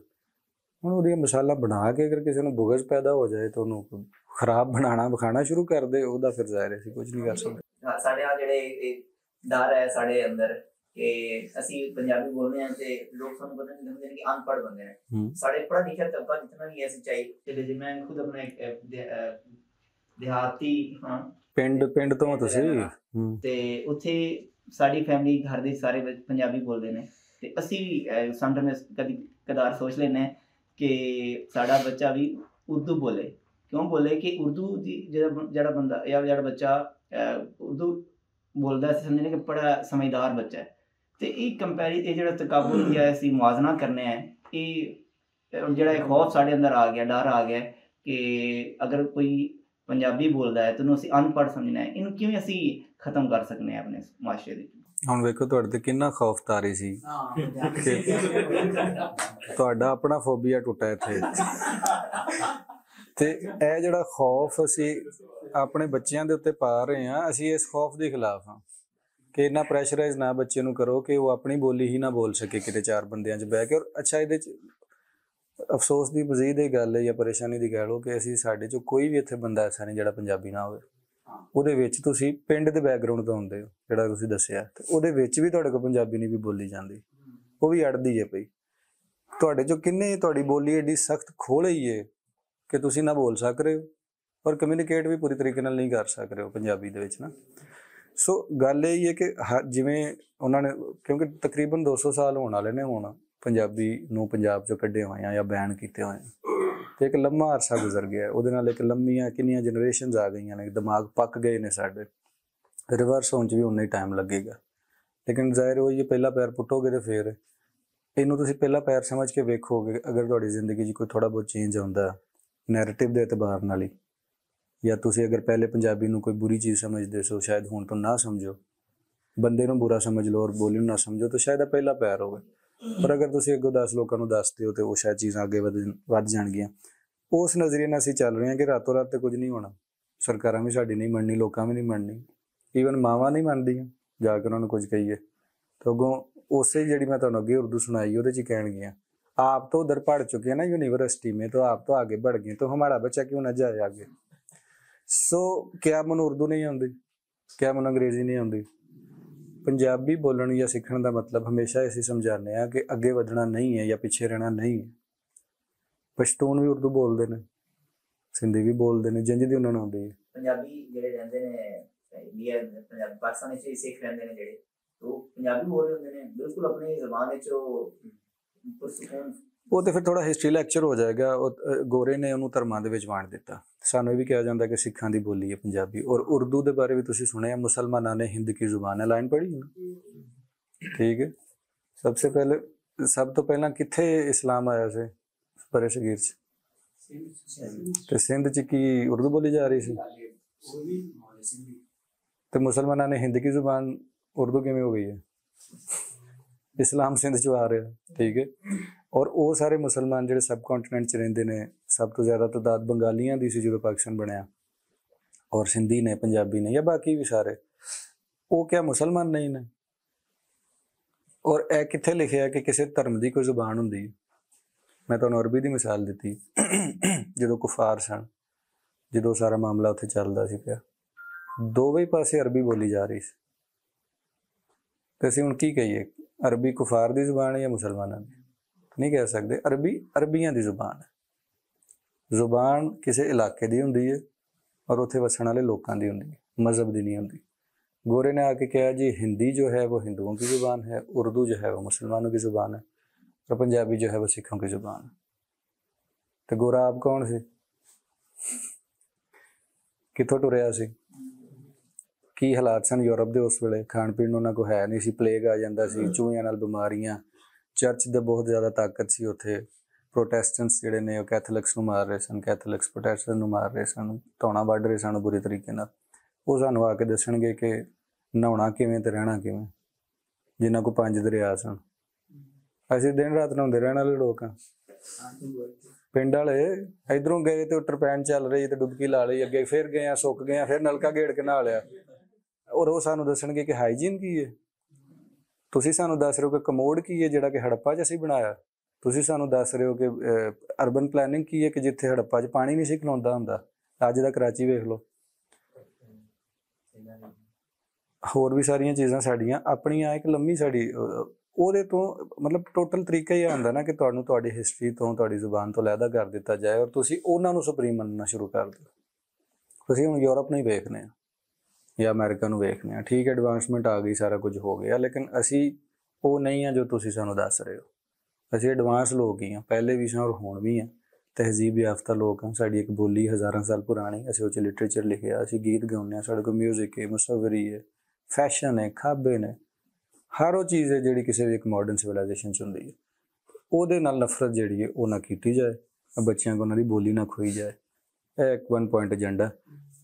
ਹੁਣ ਉਹਦੀਆਂ ਮਿਸਾਲਾਂ ਬਣਾ ਕੇ ਅਗਰ ਕਿਸੇ ਨੂੰ ਬੁਗਜ਼ ਪੈਦਾ ਹੋ ਜਾਏ ਤਾਂ ਉਹਨੂੰ ਖਰਾਬ ਬਣਾਉਣਾ ਵਿਖਾਉਣਾ ਸ਼ੁਰੂ ਕਰ ਦੇ, ਉਹਦਾ ਫਿਰ ਜ਼ਾਹਿਰ ਅਸੀਂ ਕੁਝ ਨਹੀਂ ਕਰ ਸਕਦੇ। ਸਾਡੇ ਆ ਜਿਹੜੇ ਡਰ ਹੈ ਸਾਡੇ ਅੰਦਰ ਕਿ ਅਸੀਂ ਪੰਜਾਬੀ ਬੋਲਦੇ ਹਾਂ ਤੇ ਲੋਕ ਸਾਨੂੰ ਪਤਾ ਨਹੀਂ ਸਮਝਦੇ ਕਿ ਅਨਪੜ੍ਹ ਬੰਦੇ ਨੇ। ਸਾਡੇ ਪੜ੍ਹਾ ਲਿਖਿਆ ਤਬਕਾ ਜਿਤਨਾ ਵੀ ਹੈ ਸੱਚਾਈ ਤੇ ਜੇ ਮੈਂ ਖੁਦ ਆਪਣਾ ਦਿਹਾਤੀ ਹਾਂ ਪਿੰਡ ਤੋਂ ਤੁਸੀਂ ਤੇ ਉੱਥੇ ਸਾਡੀ ਫੈਮਿਲੀ ਘਰ ਦੇ ਸਾਰੇ ਪੰਜਾਬੀ ਬੋਲਦੇ ਨੇ ਤੇ ਅਸੀਂ ਵੀ ਸਮਟਾਈਮਸ ਕਦੀ ਕਦਾਰ ਸੋਚ ਲੈਂਦੇ ਕਿ ਸਾਡਾ ਬੱਚਾ ਵੀ ਉਰਦੂ ਬੋਲੇ। ਕਿਉਂ ਬੋਲੇ ਕਿ ਉਰਦੂ ਦੀ ਜਿਹੜਾ ਬੰਦਾ ਜਾਂ ਜਿਹੜਾ ਬੱਚਾ ਉਰਦੂ ਬੋਲਦਾ ਅਸੀਂ ਸਮਝਦੇ ਕਿ ਬੜਾ ਸਮਝਦਾਰ ਬੱਚਾ ਹੈ। ਤੇ ਇਹ ਇਹ ਜਿਹੜਾ ਤਕਾਬੁਲ ਜਾਂ ਅਸੀਂ ਮੁਆਜ਼ਨਾ ਕਰਨੇ ਆ, ਇਹ ਜਿਹੜਾ ਇੱਕ ਖੌਫ ਸਾਡੇ ਅੰਦਰ ਆ ਗਿਆ, ਡਰ ਆ ਗਿਆ ਕਿ ਅਗਰ ਕੋਈ ਪੰਜਾਬੀ ਬੋਲਦਾ ਹੈ ਤਾਂ ਉਹਨੂੰ ਅਸੀਂ ਅਨਪੜ੍ਹ ਸਮਝਣਾ ਹੈ। ਇਹਨੂੰ ਕਿਵੇਂ ਅਸੀਂ ਖਤਮ ਕਰ ਸਕਦੇ ਹਾਂ ਆਪਣੇ ਮਾਸ਼ਰੇ ਦੇ? ਹੁਣ ਵੇਖੋ ਤੁਹਾਡੇ ਤੇ ਕਿੰਨਾ ਖੌਫ ਤਾਰੀ ਸੀ, ਤੁਹਾਡਾ ਆਪਣਾ ਫੋਬੀਆ ਟੁੱਟਾ ਇੱਥੇ। ਤੇ ਇਹ ਜਿਹੜਾ ਖੌਫ ਅਸੀਂ ਆਪਣੇ ਬੱਚਿਆਂ ਦੇ ਉੱਤੇ ਪਾ ਰਹੇ ਹਾਂ, ਅਸੀਂ ਇਸ ਖੌਫ ਦੇ ਖਿਲਾਫ ਹਾਂ ਕਿ ਇੰਨਾ ਪ੍ਰੈਸ਼ਰਾਈਜ਼ ਨਾ ਬੱਚੇ ਨੂੰ ਕਰੋ ਕਿ ਉਹ ਆਪਣੀ ਬੋਲੀ ਹੀ ਨਾ ਬੋਲ ਸਕੇ ਕਿਤੇ ਚਾਰ ਬੰਦਿਆਂ 'ਚ ਬਹਿ ਕੇ। ਔਰ ਅੱਛਾ, ਇਹਦੇ 'ਚ ਅਫਸੋਸ ਦੀ ਮਜ਼ੀਦ ਇਹ ਗੱਲ ਹੈ ਜਾਂ ਪਰੇਸ਼ਾਨੀ ਦੀ ਕਹਿ ਲਓ ਕਿ ਅਸੀਂ ਸਾਡੇ 'ਚੋਂ ਕੋਈ ਵੀ ਇੱਥੇ ਬੰਦਾ ਐਸਾ ਨਹੀਂ ਜਿਹੜਾ ਪੰਜਾਬੀ ਨਾ ਹੋਵੇ। ਉਹਦੇ ਵਿੱਚ ਤੁਸੀਂ ਪਿੰਡ ਦੇ ਬੈਕਗਰਾਊਂਡ ਤੋਂ ਹੁੰਦੇ ਹੋ, ਜਿਹੜਾ ਤੁਸੀਂ ਦੱਸਿਆ, ਤੇ ਉਹਦੇ ਵਿੱਚ ਵੀ ਤੁਹਾਡੇ ਕੋਲ ਪੰਜਾਬੀ ਨਹੀਂ ਵੀ ਬੋਲੀ ਜਾਂਦੀ, ਉਹ ਵੀ ਅੜਦੀ ਹੈ ਪਈ। ਤੁਹਾਡੇ 'ਚੋਂ ਕਿੰਨੇ ਤੁਹਾਡੀ ਬੋਲੀ ਐਡੀ ਸਖਤ ਖੋਹ ਲਈ ਹੈ ਕਿ ਤੁਸੀਂ ਨਾ ਬੋਲ ਸਕ ਰਹੇ ਹੋ ਔਰ ਕਮਿਊਨੀਕੇਟ ਵੀ ਪੂਰੀ ਤਰੀਕੇ ਨਾਲ ਨਹੀਂ ਕਰ ਸਕ ਰਹੇ ਹੋ ਪੰਜਾਬੀ ਦੇ ਵਿੱਚ ਨਾ। ਸੋ ਗੱਲ ਇਹ ਹੈ ਕਿ ਜਿਵੇਂ ਉਹਨਾਂ ਨੇ, ਕਿਉਂਕਿ ਤਕਰੀਬਨ 200 ਸਾਲ ਹੋਣ ਵਾਲੇ ਨੇ ਹੁਣ ਪੰਜਾਬੀ ਨੂੰ ਪੰਜਾਬ 'ਚੋਂ ਕੱਢੇ ਹੋਏ ਆ ਜਾਂ ਬੈਨ ਕੀਤੇ ਹੋਏ ਆ, ਤੇ ਇੱਕ ਲੰਮਾ ਅਰਸਾ ਗੁਜ਼ਰ ਗਿਆ, ਉਹਦੇ ਨਾਲ ਇੱਕ ਲੰਮੀਆਂ ਕਿੰਨੀਆਂ ਜਨਰੇਸ਼ਨਸ ਆ ਗਈਆਂ ਨੇ, ਦਿਮਾਗ ਪੱਕ ਗਏ ਨੇ ਸਾਡੇ, ਰਿਵਰਸ ਹੋਣ 'ਚ ਵੀ ਉਨਾ ਹੀ ਟਾਈਮ ਲੱਗੇਗਾ। ਲੇਕਿਨ ਜ਼ਾਹਿਰ ਹੋਈ ਇਹ ਪਹਿਲਾ ਪੈਰ ਪੁੱਟੋਗੇ ਤੇ ਫਿਰ ਇਹਨੂੰ ਤੁਸੀਂ ਪਹਿਲਾ ਪੈਰ ਸਮਝ ਕੇ ਵੇਖੋਗੇ। ਅਗਰ ਤੁਹਾਡੀ ਜ਼ਿੰਦਗੀ 'ਚ ਕੋਈ ਥੋੜ੍ਹਾ ਬਹੁਤ ਚੇਂਜ ਆਉਂਦਾ ਨੈਰੇਟਿਵ ਦੇ ਇਤਬਾਰ ਨਾਲ ਹੀ, ਜਾਂ ਤੁਸੀਂ ਅਗਰ ਪਹਿਲੇ ਪੰਜਾਬੀ ਨੂੰ ਕੋਈ ਬੁਰੀ ਚੀਜ਼ ਸਮਝਦੇ ਸੋ ਸ਼ਾਇਦ ਹੁਣ ਤੋਂ ਨਾ ਸਮਝੋ, ਬੰਦੇ ਨੂੰ ਬੁਰਾ ਸਮਝ ਲਓ ਔਰ ਬੋਲੀ ਨੂੰ ਨਾ ਸਮਝੋ, ਤਾਂ ਸ਼ਾਇਦ ਇਹ ਪਹਿਲਾ ਪੈਰ ਹੋਵੇ। ਪਰ ਅਗਰ ਤੁਸੀਂ ਅੱਗੋਂ 10 ਲੋਕਾਂ ਨੂੰ ਦੱਸਦੇ ਹੋ ਤਾਂ ਉਹ ਸ਼ਾਇਦ ਚੀਜ਼ਾਂ ਅੱਗੇ ਵੱਧ ਜਾਣਗੀਆਂ। ਉਸ ਨਜ਼ਰੀਏ ਨਾਲ ਅਸੀਂ ਚੱਲ ਰਹੇ ਹਾਂ ਕਿ ਰਾਤੋਂ ਰਾਤ ਤੇ ਕੁਝ ਨਹੀਂ ਹੋਣਾ, ਸਰਕਾਰਾਂ ਵੀ ਸਾਡੀ ਨਹੀਂ ਮੰਨਣੀ, ਲੋਕਾਂ ਵੀ ਨਹੀਂ ਮੰਨਣੀ, ਈਵਨ ਮਾਵਾਂ ਨਹੀਂ ਮੰਨਦੀਆਂ, ਜਾ ਕੇ ਉਹਨਾਂ ਨੂੰ ਕੁਝ ਕਹੀਏ ਤਾਂ ਅੱਗੋਂ ਉਸੇ ਜਿਹੜੀ ਮੈਂ ਤੁਹਾਨੂੰ ਅੱਗੇ ਉਰਦੂ ਸੁਣਾਈ ਉਹਦੇ 'ਚ ਹੀ ਕਹਿਣਗੀਆਂ, आप तो उधर पढ़ चुके हैं ना यूनिवर्सिटी में, तो आप तो आगे बढ़ गए, तो हमारा बच्चा क्यों ना जाए आगे। सो क्या मैनूं उर्दू नहीं आती, क्या मैनूं अंग्रेजी नहीं आती। पंजाबी बोलण या सीखण का मतलब हमेशा असीं समझाने हैं कि अगे वधना नहीं है या पिछे रहना नहीं है। पश्तून भी उर्दू बोलते हैं, सिंधी भी बोलते हैं, जिंज दी उन्हां नूं आउंदी है। पंजाबी जिहड़े रहिंदे ने इंडिया पंजाब पाकिस्तान विच सिख रहिंदे ने जिहड़े, तो पंजाबी बोल रहे हुंदे ने बिल्कुल अपनी ज़बान विच ਉਹ ਤੇ ਫਿਰ ਥੋੜਾ ਹਿਸਟਰੀ ਲੈਕਚਰ ਹੋ ਜਾਏਗਾ। ਉਹ ਗੋਰੇ ਨੇ ਉਹਨੂੰ ਧਰਮਾਂ ਦੇ ਵਿੱਚ ਵੰਡ ਦਿੱਤਾ। ਸਾਨੂੰ ਇਹ ਵੀ ਕਿਹਾ ਜਾਂਦਾ ਕਿ ਸਿੱਖਾਂ ਦੀ ਬੋਲੀ ਹੈ ਪੰਜਾਬੀ। ਔਰ ਉਰਦੂ ਦੇ ਬਾਰੇ ਵੀ ਤੁਸੀਂ ਸੁਣਿਆ, ਮੁਸਲਮਾਨਾਂ ਨੇ ਹਿੰਦ ਕੀ ਜ਼ੁਬਾਨ ਹੈ, ਲਾਈਨ ਪੜ੍ਹੀ ਨਾ, ਠੀਕ ਹੈ। ਸਭ ਤੋਂ ਪਹਿਲਾਂ ਕਿੱਥੇ ਇਸਲਾਮ ਆਇਆ ਸੀ? ਬਰੇ ਸਗੀਰ 'ਚ, ਤੇ ਸਿੰਧ 'ਚ ਕੀ ਉਰਦੂ ਬੋਲੀ ਜਾ ਰਹੀ ਸੀ? ਤੇ ਮੁਸਲਮਾਨਾਂ ਨੇ ਹਿੰਦ ਕੀ ਜ਼ੁਬਾਨ ਉਰਦੂ ਕਿਵੇਂ ਹੋ ਗਈ ਹੈ? ਇਸਲਾਮ ਸਿੰਧ 'ਚੋਂ ਆ ਰਿਹਾ, ਠੀਕ ਹੈ। ਔਰ ਉਹ ਸਾਰੇ ਮੁਸਲਮਾਨ ਜਿਹੜੇ ਸਬ ਕੰਟੀਨੈਂਟ 'ਚ ਰਹਿੰਦੇ ਨੇ, ਸਭ ਤੋਂ ਜ਼ਿਆਦਾ ਤਾਦਾਦ ਬੰਗਾਲੀਆਂ ਦੀ ਸੀ ਜਦੋਂ ਪਾਕਿਸਤਾਨ ਬਣਿਆ, ਔਰ ਸਿੰਧੀ ਨੇ, ਪੰਜਾਬੀ ਨੇ, ਜਾਂ ਬਾਕੀ ਵੀ ਸਾਰੇ, ਉਹ ਕਿਆ ਮੁਸਲਮਾਨ ਨਹੀਂ ਨੇ? ਔਰ ਇਹ ਕਿੱਥੇ ਲਿਖਿਆ ਕਿ ਕਿਸੇ ਧਰਮ ਦੀ ਕੋਈ ਜ਼ੁਬਾਨ ਹੁੰਦੀ ਹੈ? ਮੈਂ ਤੁਹਾਨੂੰ ਅਰਬੀ ਦੀ ਮਿਸਾਲ ਦਿੱਤੀ, ਜਦੋਂ ਕੁਫਾਰ ਸਨ, ਜਦੋਂ ਸਾਰਾ ਮਾਮਲਾ ਉੱਥੇ ਚੱਲਦਾ ਸੀ ਪਿਆ, ਦੋਵੇਂ ਪਾਸੇ ਅਰਬੀ ਬੋਲੀ ਜਾ ਰਹੀ ਸੀ। ਤੇ ਅਸੀਂ ਹੁਣ ਕੀ ਕਹੀਏ, ਅਰਬੀ ਕੁਫਾਰ ਦੀ ਜ਼ੁਬਾਨ ਹੈ ਜਾਂ ਮੁਸਲਮਾਨਾਂ ਦੀ? ਨਹੀਂ ਕਹਿ ਸਕਦੇ। ਅਰਬੀ ਅਰਬੀਆਂ ਦੀ ਜ਼ੁਬਾਨ ਹੈ। ਜ਼ੁਬਾਨ ਕਿਸੇ ਇਲਾਕੇ ਦੀ ਹੁੰਦੀ ਹੈ ਔਰ ਉੱਥੇ ਵਸਣ ਵਾਲੇ ਲੋਕਾਂ ਦੀ ਹੁੰਦੀ ਹੈ, ਮਜ਼ਹਬ ਦੀ ਨਹੀਂ ਹੁੰਦੀ। गोरे ने आके कहा जी हिंदी जो है वो हिंदुओं की ज़ुबान है, उर्दू जो है वो मुसलमानों की ज़ुबान है, और पंजाबी जो है वो सिखों की ज़ुबान है। तो गोरा आप कौन सी? कितों टुरिया सी? की हालात सन यूरोप के उस वेले? खाण पीण उन्हां कोल है नहीं सी, प्लेग आ जांदा सी, चूहियां नाल बीमारियां, चर्च दे बहुत ज़्यादा ताकत सी उत्थे। प्रोटेस्टेंट्स जिहड़े ने वो कैथोलिक्स नूं मार रहे सन, कैथोलिक्स प्रोटेस्टेंट नूं मार रहे सन, धौणा वढ रहे सन बुरी तरीके नाल। ਉਹ ਸਾਨੂੰ ਆ ਕੇ ਦੱਸਣਗੇ ਕਿ ਨਹਾਉਣਾ ਕਿਵੇਂ ਤੇ ਰਹਿਣਾ ਕਿਵੇਂ, ਜਿਨ੍ਹਾਂ ਕੋਲ 5 ਦਰਿਆ ਸਨ। ਅਸੀਂ ਦਿਨ ਰਾਤ ਨਹਾਉਂਦੇ ਰਹਿਣ ਵਾਲੇ ਲੋਕ ਹਾਂ। ਪਿੰਡ ਵਾਲੇ ਇੱਧਰੋਂ ਗਏ ਤੇ ਟਰਪੈਨ ਚੱਲ ਰਹੀ ਤੇ ਡੁਬਕੀ ਲਾ ਲਈ, ਅੱਗੇ ਫਿਰ ਗਏ ਆ, ਸੁੱਕ ਗਏ ਆ, ਫਿਰ ਨਲਕਾ ਗੇੜ ਕੇ ਨਹਾ ਲਿਆ। ਔਰ ਉਹ ਸਾਨੂੰ ਦੱਸਣਗੇ ਕਿ ਹਾਈਜੀਨ ਕੀ ਹੈ। ਤੁਸੀਂ ਸਾਨੂੰ ਦੱਸ ਰਹੇ ਹੋ ਕਿ ਕਮੋਡ ਕੀ ਹੈ ਜਿਹੜਾ ਕਿ ਹੜੱਪਾ 'ਚ ਅਸੀਂ ਬਣਾਇਆ। ਤੁਸੀਂ ਸਾਨੂੰ ਦੱਸ ਰਹੇ ਹੋ ਕਿ ਅਰਬਨ ਪਲੈਨਿੰਗ ਕੀ ਹੈ ਕਿ ਜਿੱਥੇ ਹੜੱਪਾ 'ਚ ਪਾਣੀ ਨਹੀਂ ਸੀ ਖਲੋਂਦਾ ਹੁੰਦਾ, ਅੱਜ ਦਾ ਕਰਾਚੀ ਵੇਖ ਲਓ। ਹੋਰ ਵੀ ਸਾਰੀਆਂ ਚੀਜ਼ਾਂ ਸਾਡੀਆਂ ਆਪਣੀਆਂ, ਇੱਕ ਲੰਮੀ ਸਾਡੀ ਉਹਦੇ ਤੋਂ ਮਤਲਬ ਟੋਟਲ ਤਰੀਕਾ ਹੀ ਆਉਂਦਾ ਨਾ ਕਿ ਤੁਹਾਨੂੰ ਤੁਹਾਡੀ ਹਿਸਟਰੀ ਤੋਂ, ਤੁਹਾਡੀ ਜ਼ੁਬਾਨ ਤੋਂ ਅਲੱਗਾ ਕਰ ਦਿੱਤਾ ਜਾਏ ਔਰ ਤੁਸੀਂ ਉਹਨਾਂ ਨੂੰ ਸੁਪਰੀਮ ਮੰਨਣਾ ਸ਼ੁਰੂ ਕਰ ਦਿਓ। ਤੁਸੀਂ ਹੁਣ ਯੂਰਪ ਨੂੰ ਹੀ ਵੇਖਦੇ ਆ ਜਾਂ ਅਮਰੀਕਾ ਨੂੰ ਵੇਖਦੇ ਆ, ਠੀਕ ਹੈ, ਐਡਵਾਂਸਮੈਂਟ ਆ ਗਈ, ਸਾਰਾ ਕੁਝ ਹੋ ਗਿਆ, ਲੇਕਿਨ ਅਸੀਂ ਉਹ ਨਹੀਂ ਆ ਜੋ ਤੁਸੀਂ ਸਾਨੂੰ ਦੱਸ ਰਹੇ ਹੋ। ਅਸੀਂ ਐਡਵਾਂਸ ਲੋਕ ਹੀ ਹਾਂ, ਪਹਿਲੇ ਵੀ ਸਾਂ ਔਰ ਹੁਣ ਵੀ ਹਾਂ, ਤਹਿਜ਼ੀਬ ਯਾਫਤਾ ਲੋਕ ਹਾਂ। ਸਾਡੀ ਇੱਕ ਬੋਲੀ ਹਜ਼ਾਰਾਂ ਸਾਲ ਪੁਰਾਣੀ, ਅਸੀਂ ਉਹ 'ਚ ਲਿਟਰੇਚਰ ਲਿਖਿਆ, ਅਸੀਂ ਗੀਤ ਗਾਉਂਦੇ ਹਾਂ, ਸਾਡੇ ਕੋਲ ਮਿਊਜ਼ਿਕ ਹੈ, ਮੁਸੱਵਰੀ ਹੈ, ਫੈਸ਼ਨ ਹੈ, ਖਾਬੇ ਨੇ, ਹਰ ਉਹ ਚੀਜ਼ ਹੈ ਜਿਹੜੀ ਕਿਸੇ ਵੀ ਇੱਕ ਮਾਡਰਨ ਸਿਵਲਾਈਜੇਸ਼ਨ 'ਚ ਹੁੰਦੀ ਹੈ, ਉਹਦੇ ਨਾਲ ਨਫ਼ਰਤ ਜਿਹੜੀ ਹੈ ਉਹ ਨਾ ਕੀਤੀ ਜਾਏ, ਬੱਚਿਆਂ ਕੋਲ ਉਹਨਾਂ ਦੀ ਬੋਲੀ ਨਾ ਖੋਈ ਜਾਏ। ਇਹ ਇੱਕ 1 ਪੁਆਇੰਟ ਏਜੰਡਾ।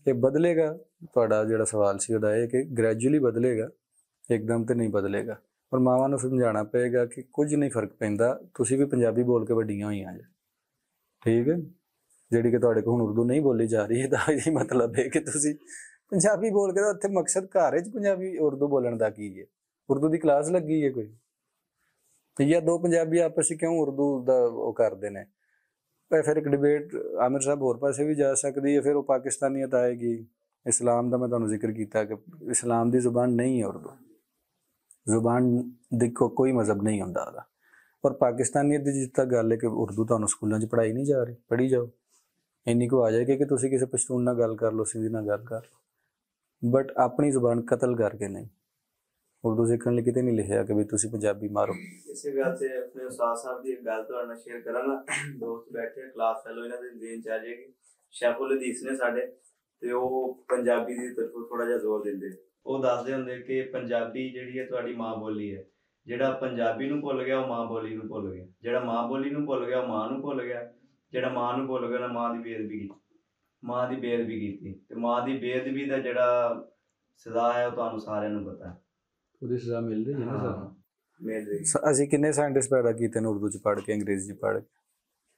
ਇਹ ਬਦਲੇਗਾ, ਤੁਹਾਡਾ ਜਿਹੜਾ ਸਵਾਲ ਸੀ ਉਹਦਾ ਇਹ ਕਿ ਗ੍ਰੈਜੂਅਲੀ ਬਦਲੇਗਾ, ਇੱਕਦਮ ਤੇ ਨਹੀਂ ਬਦਲੇਗਾ। ਪਰ ਮਾਵਾਂ ਨੂੰ ਸਮਝਾਉਣਾ ਪਏਗਾ ਕਿ ਕੁਝ ਨਹੀਂ ਫਰਕ ਪੈਂਦਾ, ਤੁਸੀਂ ਵੀ ਪੰਜਾਬੀ ਬੋਲ ਕੇ ਵੱਡੀਆਂ ਹੋਈਆਂ ਜੇ, ਠੀਕ ਹੈ। ਜਿਹੜੀ ਕਿ ਤੁਹਾਡੇ ਕੋਲ ਹੁਣ ਉਰਦੂ ਨਹੀਂ ਬੋਲੀ ਜਾ ਰਹੀ ਹੈ, ਤਾਂ ਇਹ ਮਤਲਬ ਹੈ ਕਿ ਤੁਸੀਂ ਪੰਜਾਬੀ ਬੋਲ ਕੇ, ਤਾਂ ਉੱਥੇ ਮਕਸਦ ਘਰ ਵਿੱਚ ਪੰਜਾਬੀ ਉਰਦੂ ਬੋਲਣ ਦਾ ਕੀ ਹੈ? ਉਰਦੂ ਦੀ ਕਲਾਸ ਲੱਗੀ ਹੈ ਕੋਈ, ਜਾਂ ਦੋ ਪੰਜਾਬੀ ਆਪਸ 'ਚ ਕਿਉਂ ਉਰਦੂ ਦਾ ਉਹ ਕਰਦੇ ਨੇ? ਫਿਰ ਇੱਕ ਡਿਬੇਟ ਆਮਿਰ ਸਾਹਿਬ ਹੋਰ ਪਾਸੇ ਵੀ ਜਾ ਸਕਦੀ ਹੈ, ਫਿਰ ਉਹ ਪਾਕਿਸਤਾਨੀਅਤ ਆਏਗੀ। ਇਸਲਾਮ ਦਾ ਮੈਂ ਤੁਹਾਨੂੰ ਜ਼ਿਕਰ ਕੀਤਾ ਕਿ ਇਸਲਾਮ ਦੀ ਜ਼ੁਬਾਨ ਨਹੀਂ ਹੈ ਉਰਦੂ, ਜ਼ੁਬਾਨ ਦੇਖੋ ਕੋਈ ਮਜ਼ਹਬ ਨਹੀਂ ਹੁੰਦਾ ਉਹਦਾ। ਪਰ ਪਾਕਿਸਤਾਨੀਅਤ ਦੀ ਜਿੱਥੇ ਤੱਕ ਗੱਲ ਹੈ ਕਿ ਉਰਦੂ ਤੁਹਾਨੂੰ ਸਕੂਲਾਂ 'ਚ ਪੜ੍ਹਾਈ ਨਹੀਂ ਜਾ ਰਹੀ, ਪੜ੍ਹੀ ਜਾਓ, ਇੰਨੀ ਕੁ ਆ ਜਾਏਗੀ ਕਿ ਤੁਸੀਂ ਕਿਸੇ ਪਸ਼ਤੂਨ ਨਾਲ ਗੱਲ ਕਰ ਲਓ, ਸਿੰਧੀ ਨਾਲ ਗੱਲ ਕਰ ਲਓ, ਬਟ ਆਪਣੀ ਜ਼ੁਬਾਨ ਕਤਲ ਕਰਕੇ ਨਹੀਂ। ਉਰਦੂ ਸਿੱਖਣ ਲਈ ਕਿਤੇ ਨਹੀਂ ਲਿਖਿਆ ਕਿ ਵੀ ਤੁਸੀਂ ਪੰਜਾਬੀ ਮਾਰੋ। ਇਸੇ ਗੱਲ ਤੇ ਆਪਣੇ ਉਸਤਾਦ ਸਾਹਿਬ ਦੀ ਇੱਕ ਗੱਲ ਤੁਹਾਡੇ ਨਾਲ ਸ਼ੇਅਰ ਕਰਾਂਗਾ। ਦੋਸਤ ਬੈਠੇ ਕਲਾਸ ਫੈਲੋ, ਇਹਨਾਂ ਦੇ ਦੇਣ ਚ ਆ ਜਾਏਗੀ। ਸ਼ੈਫੁਲ ਹਦੀਸ ਨੇ ਸਾਡੇ, ਤੇ ਉਹ ਪੰਜਾਬੀ ਦੀ ਤਰਫੋਂ ਥੋੜਾ ਜਿਹਾ ਜ਼ੋਰ ਦਿੰਦੇ। ਉਹ ਦੱਸਦੇ ਹੁੰਦੇ ਕਿ ਪੰਜਾਬੀ ਜਿਹੜੀ ਹੈ ਤੁਹਾਡੀ ਮਾਂ ਬੋਲੀ ਹੈ। ਜਿਹੜਾ ਪੰਜਾਬੀ ਨੂੰ ਭੁੱਲ ਗਿਆ ਉਹ ਮਾਂ ਬੋਲੀ ਨੂੰ ਭੁੱਲ ਗਿਆ, ਜਿਹੜਾ ਮਾਂ ਬੋਲੀ ਨੂੰ ਭੁੱਲ ਗਿਆ ਉਹ ਮਾਂ ਨੂੰ ਭੁੱਲ ਗਿਆ, ਜਿਹੜਾ ਮਾਂ ਨੂੰ ਭੁੱਲ ਗਿਆ ਉਹਨੇ ਮਾਂ ਦੀ ਬੇਅਦਬੀ ਕੀਤੀ, ਮਾਂ ਦੀ ਬੇਅਦਬੀ ਕੀਤੀ। ਤੇ ਮਾਂ ਦੀ ਬੇਅਦਬੀ ਦਾ ਜਿਹੜਾ ਸਜ਼ਾ ਹੈ ਉਹ ਤੁਹਾਨੂੰ ਸਾਰਿਆਂ ਨੂੰ ਪਤਾ ਹੈ, ਉਹਦੀ ਸਜ਼ਾ ਮਿਲ ਰਹੀ ਹੈ ਨਾ ਸਾਨੂੰ। ਮਿਲ ਰਹੀ। ਅਸੀਂ ਕਿੰਨੇ ਸਾਇੰਟਿਸਟ ਪੈਦਾ ਕੀਤੇ ਨੇ ਉਰਦੂ 'ਚ ਪੜ੍ਹ ਕੇ, ਅੰਗਰੇਜ਼ੀ 'ਚ ਪੜ੍ਹ ਕੇ,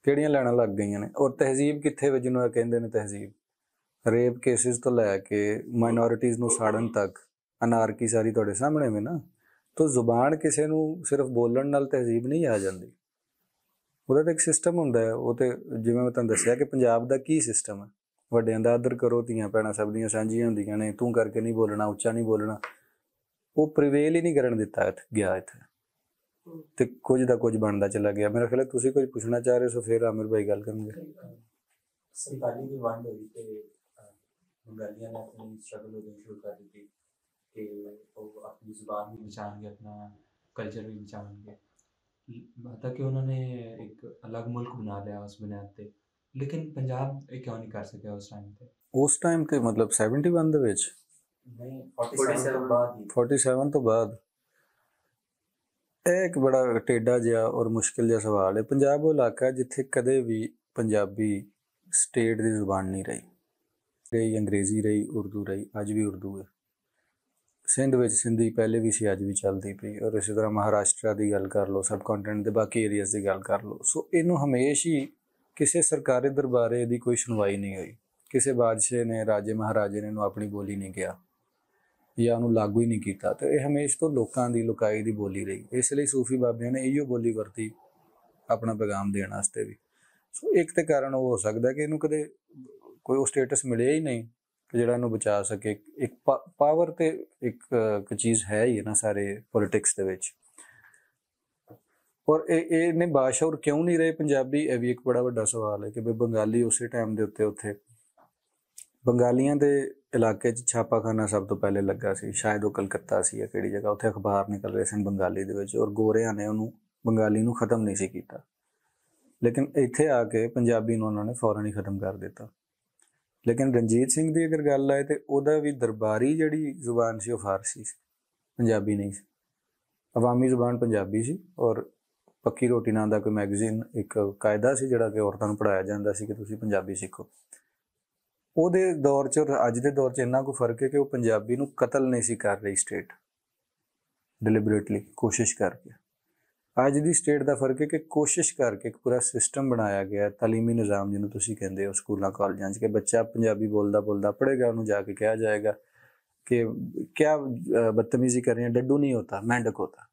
ਕਿਹੜੀਆਂ ਲੈਣਾ ਲੱਗ ਗਈਆਂ ਨੇ। ਔਰ ਤਹਿਜ਼ੀਬ ਕਿੱਥੇ ਵੇ ਜਿਹਨੂੰ ਇਹ ਕਹਿੰਦੇ ਨੇ ਤਹਿਜ਼ੀਬ? ਰੇਪ ਕੇਸਿਸ ਤੋਂ ਲੈ ਕੇ ਮਾਈਨੋਰਿਟੀਜ਼ ਨੂੰ ਸਾੜਨ ਤੱਕ ਅਨਾਰਕੀ ਸਾਰੀ ਤੁਹਾਡੇ ਸਾਹਮਣੇ ਵੇ ਨਾ। ਤਾਂ ਜ਼ੁਬਾਨ ਕਿਸੇ ਨੂੰ ਸਿਰਫ ਬੋਲਣ ਨਾਲ ਤਹਿਜ਼ੀਬ ਨਹੀਂ ਆ ਜਾਂਦੀ, ਉਹਦਾ ਤਾਂ ਇੱਕ ਸਿਸਟਮ ਹੁੰਦਾ ਹੈ। ਉਹ ਤੇ ਜਿਵੇਂ ਮੈਂ ਤੁਹਾਨੂੰ ਦੱਸਿਆ ਕਿ ਪੰਜਾਬ ਦਾ ਕੀ ਸਿਸਟਮ ਹੈ, ਵੱਡਿਆਂ ਦਾ ਆਦਰ ਕਰੋ, ਧੀਆਂ ਭੈਣਾਂ ਸਭ ਦੀਆਂ ਸਾਂਝੀਆਂ ਹੁੰਦੀਆਂ ਨੇ, ਤੂੰ ਕਰਕੇ ਨਹੀਂ ਬੋਲਣਾ, ਉੱਚਾ ਨਹੀਂ ਬੋਲਣਾ, ਉਹ ਪ੍ਰੀਵੇਲ ਹੀ ਨਹੀਂ ਕਰਨ ਦਿੱਤਾ ਗਿਆ ਇੱਥੇ, ਤੇ ਕੁਝ ਦਾ ਕੁਝ ਬਣਦਾ ਚਲਾ ਗਿਆ। ਮੇਰਾ ਖਿਆਲ ਹੈ ਤੁਸੀਂ ਕੁਝ ਪੁੱਛਣਾ ਚਾਹ ਰਹੇ ਸੋ, ਫਿਰ ਆਮਿਰ ਭਾਈ ਗੱਲ ਕਰਨਗੇ। ਸੰਤਾਲੀ ਦੀ ਵੰਡ ਹੋਈ ਤੇ ਬੰਗਾਲੀਆਂ ਨੇ ਆਪਣੀ ਸਟਰਗਲ ਉਦੋਂ ਸ਼ੁਰੂ ਕਰ ਦਿੱਤੀ ਕਿ ਉਹ ਆਪਣੀ ਜ਼ੁਬਾਨ ਵੀ ਬਚਾਉਣਗੇ, ਆਪਣਾ ਕਲਚਰ ਵੀ ਬਚਾਉਣਗੇ। ਤਾਂ ਕਿ ਉਹਨਾਂ ਨੇ ਇੱਕ ਅਲੱਗ ਮੁਲਕ ਬਣਾ ਲਿਆ ਉਸ ਬੁਨਿਆਦ ਤੇ। ਲੇਕਿਨ ਪੰਜਾਬ ਇਹ ਕਿਉਂ ਨਹੀਂ ਕਰ ਸਕਿਆ ਉਸ ਟਾਈਮ ਤੇ? ਉਸ ਟਾਈਮ ਤੇ ਮਤਲਬ 71 ਦੇ ਵਿੱਚ ਨਹੀਂ, 47 ਤੋਂ ਬਾਅਦ ਹੀ। 47 ਤੋਂ ਬਾਅਦ। ਇਹ ਇੱਕ ਬੜਾ ਟੇਢਾ ਜਿਹਾ ਔਰ ਮੁਸ਼ਕਿਲ ਜਿਹਾ ਸਵਾਲ ਹੈ। ਪੰਜਾਬ ਉਹ ਇਲਾਕਾ ਜਿੱਥੇ ਕਦੇ ਵੀ ਪੰਜਾਬੀ ਸਟੇਟ ਦੀ ਜ਼ੁਬਾਨ ਨਹੀਂ ਰਹੀ, ਅੰਗਰੇਜ਼ੀ ਰਹੀ, ਉਰਦੂ ਰਹੀ, ਅੱਜ ਵੀ ਉਰਦੂ ਹੈ। ਸਿੰਧ ਵਿੱਚ ਸਿੰਧੀ ਪਹਿਲੇ ਵੀ ਸੀ, ਅੱਜ ਵੀ ਚੱਲਦੀ ਪਈ। ਔਰ ਇਸੇ ਤਰ੍ਹਾਂ ਮਹਾਰਾਸ਼ਟਰ ਦੀ ਗੱਲ ਕਰ ਲਓ, ਸਬ ਕੰਟੀਨੈਂਟ ਦੇ ਬਾਕੀ ਏਰੀਆਜ਼ ਦੀ ਗੱਲ ਕਰ ਲਓ। ਸੋ ਇਹਨੂੰ ਹਮੇਸ਼ਾ ਹੀ ਕਿਸੇ ਸਰਕਾਰੀ ਦਰਬਾਰੇ ਇਹਦੀ ਕੋਈ ਸੁਣਵਾਈ ਨਹੀਂ ਹੋਈ, ਕਿਸੇ ਬਾਦਸ਼ਾਹ ਨੇ, ਰਾਜੇ ਮਹਾਰਾਜੇ ਨੇ ਇਹਨੂੰ ਆਪਣੀ ਬੋਲੀ ਨਹੀਂ ਕਿਹਾ ਜਾਂ ਉਹਨੂੰ ਲਾਗੂ ਹੀ ਨਹੀਂ ਕੀਤਾ। ਤੇ ਇਹ ਹਮੇਸ਼ਾ ਤੋਂ ਲੋਕਾਂ ਦੀ ਲੁਕਾਈ ਦੀ ਬੋਲੀ ਰਹੀ। ਇਸ ਲਈ ਸੂਫੀ ਬਾਬਿਆਂ ਨੇ ਇਹੀਓ ਬੋਲੀ ਵਰਤੀ ਆਪਣਾ ਪੈਗਾਮ ਦੇਣ ਵਾਸਤੇ ਵੀ। ਸੋ ਇੱਕ ਤੇ ਕਾਰਨ ਉਹ ਹੋ ਸਕਦਾ ਕਿ ਇਹਨੂੰ ਕਦੇ ਕੋਈ ਉਹ ਸਟੇਟਸ ਮਿਲਿਆ ਹੀ ਨਹੀਂ ਕਿ ਜਿਹੜਾ ਇਹਨੂੰ ਬਚਾ ਸਕੇ। ਇੱਕ ਪਾਵਰ ਤੇ ਇੱਕ ਚੀਜ਼ ਹੈ ਹੀ ਹੈ ਨਾ ਸਾਰੇ ਪੋਲੀਟਿਕਸ ਦੇ ਵਿੱਚ। ਔਰ ਇਹਨੇ ਬਾਸ਼ੌਰ ਕਿਉਂ ਨਹੀਂ ਰਹੇ ਪੰਜਾਬੀ, ਇਹ ਵੀ ਇੱਕ ਬੜਾ ਵੱਡਾ ਸਵਾਲ ਹੈ ਕਿ ਵੀ ਬੰਗਾਲੀ ਉਸੇ ਟਾਈਮ ਦੇ ਉੱਤੇ ਬੰਗਾਲੀਆਂ ਦੇ ਇਲਾਕੇ 'ਚ ਛਾਪਾਖਾਨਾ ਸਭ ਤੋਂ ਪਹਿਲੇ ਲੱਗਾ ਸੀ, ਸ਼ਾਇਦ ਉਹ ਕਲਕੱਤਾ ਸੀ ਜਾਂ ਕਿਹੜੀ ਜਗ੍ਹਾ, ਉੱਥੇ ਅਖਬਾਰ ਨਿਕਲ ਰਹੇ ਸਨ ਬੰਗਾਲੀ ਦੇ ਵਿੱਚ। ਔਰ ਗੋਰਿਆਂ ਨੇ ਉਹਨੂੰ ਬੰਗਾਲੀ ਨੂੰ ਖ਼ਤਮ ਨਹੀਂ ਸੀ ਕੀਤਾ, ਲੇਕਿਨ ਇੱਥੇ ਆ ਕੇ ਪੰਜਾਬੀ ਨੂੰ ਉਹਨਾਂ ਨੇ ਫੌਰਨ ਹੀ ਖ਼ਤਮ ਕਰ ਦਿੱਤਾ। ਲੇਕਿਨ ਰਣਜੀਤ ਸਿੰਘ ਦੀ ਅਗਰ ਗੱਲ ਆਏ ਤਾਂ ਉਹਦਾ ਵੀ ਦਰਬਾਰੀ ਜਿਹੜੀ ਜ਼ੁਬਾਨ ਸੀ ਉਹ ਫਾਰਸੀ ਸੀ, ਪੰਜਾਬੀ ਨਹੀਂ ਸੀ। ਅਵਾਮੀ ਜ਼ੁਬਾਨ ਪੰਜਾਬੀ ਸੀ। ਔਰ ਪੱਕੀ ਰੋਟੀ ਨਾਂ ਦਾ ਕੋਈ ਮੈਗਜ਼ੀਨ, ਇੱਕ ਕਾਇਦਾ ਸੀ ਜਿਹੜਾ ਕਿ ਔਰਤਾਂ ਨੂੰ ਪੜ੍ਹਾਇਆ ਜਾਂਦਾ ਸੀ ਕਿ ਤੁਸੀਂ ਪੰਜਾਬੀ ਸਿੱਖੋ। ਉਹਦੇ ਦੌਰ 'ਚ ਔਰ ਅੱਜ ਦੇ ਦੌਰ 'ਚ ਇੰਨਾ ਕੁ ਫਰਕ ਹੈ ਕਿ ਉਹ ਪੰਜਾਬੀ ਨੂੰ ਕਤਲ ਨਹੀਂ ਸੀ ਕਰ ਰਹੀ ਸਟੇਟ, ਡਿਲੀਬਰੇਟਲੀ ਕੋਸ਼ਿਸ਼ ਕਰਕੇ। ਅੱਜ ਦੀ ਸਟੇਟ ਦਾ ਫਰਕ ਹੈ ਕਿ ਕੋਸ਼ਿਸ਼ ਕਰਕੇ ਇੱਕ ਪੂਰਾ ਸਿਸਟਮ ਬਣਾਇਆ ਗਿਆ, ਤਾਲੀਮੀ ਨਿਜ਼ਾਮ ਜਿਹਨੂੰ ਤੁਸੀਂ ਕਹਿੰਦੇ ਹੋ ਸਕੂਲਾਂ ਕਾਲਜਾਂ 'ਚ, ਕਿ ਬੱਚਾ ਪੰਜਾਬੀ ਬੋਲਦਾ ਪੜ੍ਹੇਗਾ, ਉਹਨੂੰ ਜਾ ਕੇ ਕਿਹਾ ਜਾਏਗਾ ਕਿ ਕਿਆ ਬਦਤਮੀਜ਼ੀ ਕਰ ਰਹੀ ਹੈ, ਡੱਡੂ ਨਹੀਂ ਹੋਤਾ ਮੈਂਡਕ ਹੋਤਾ।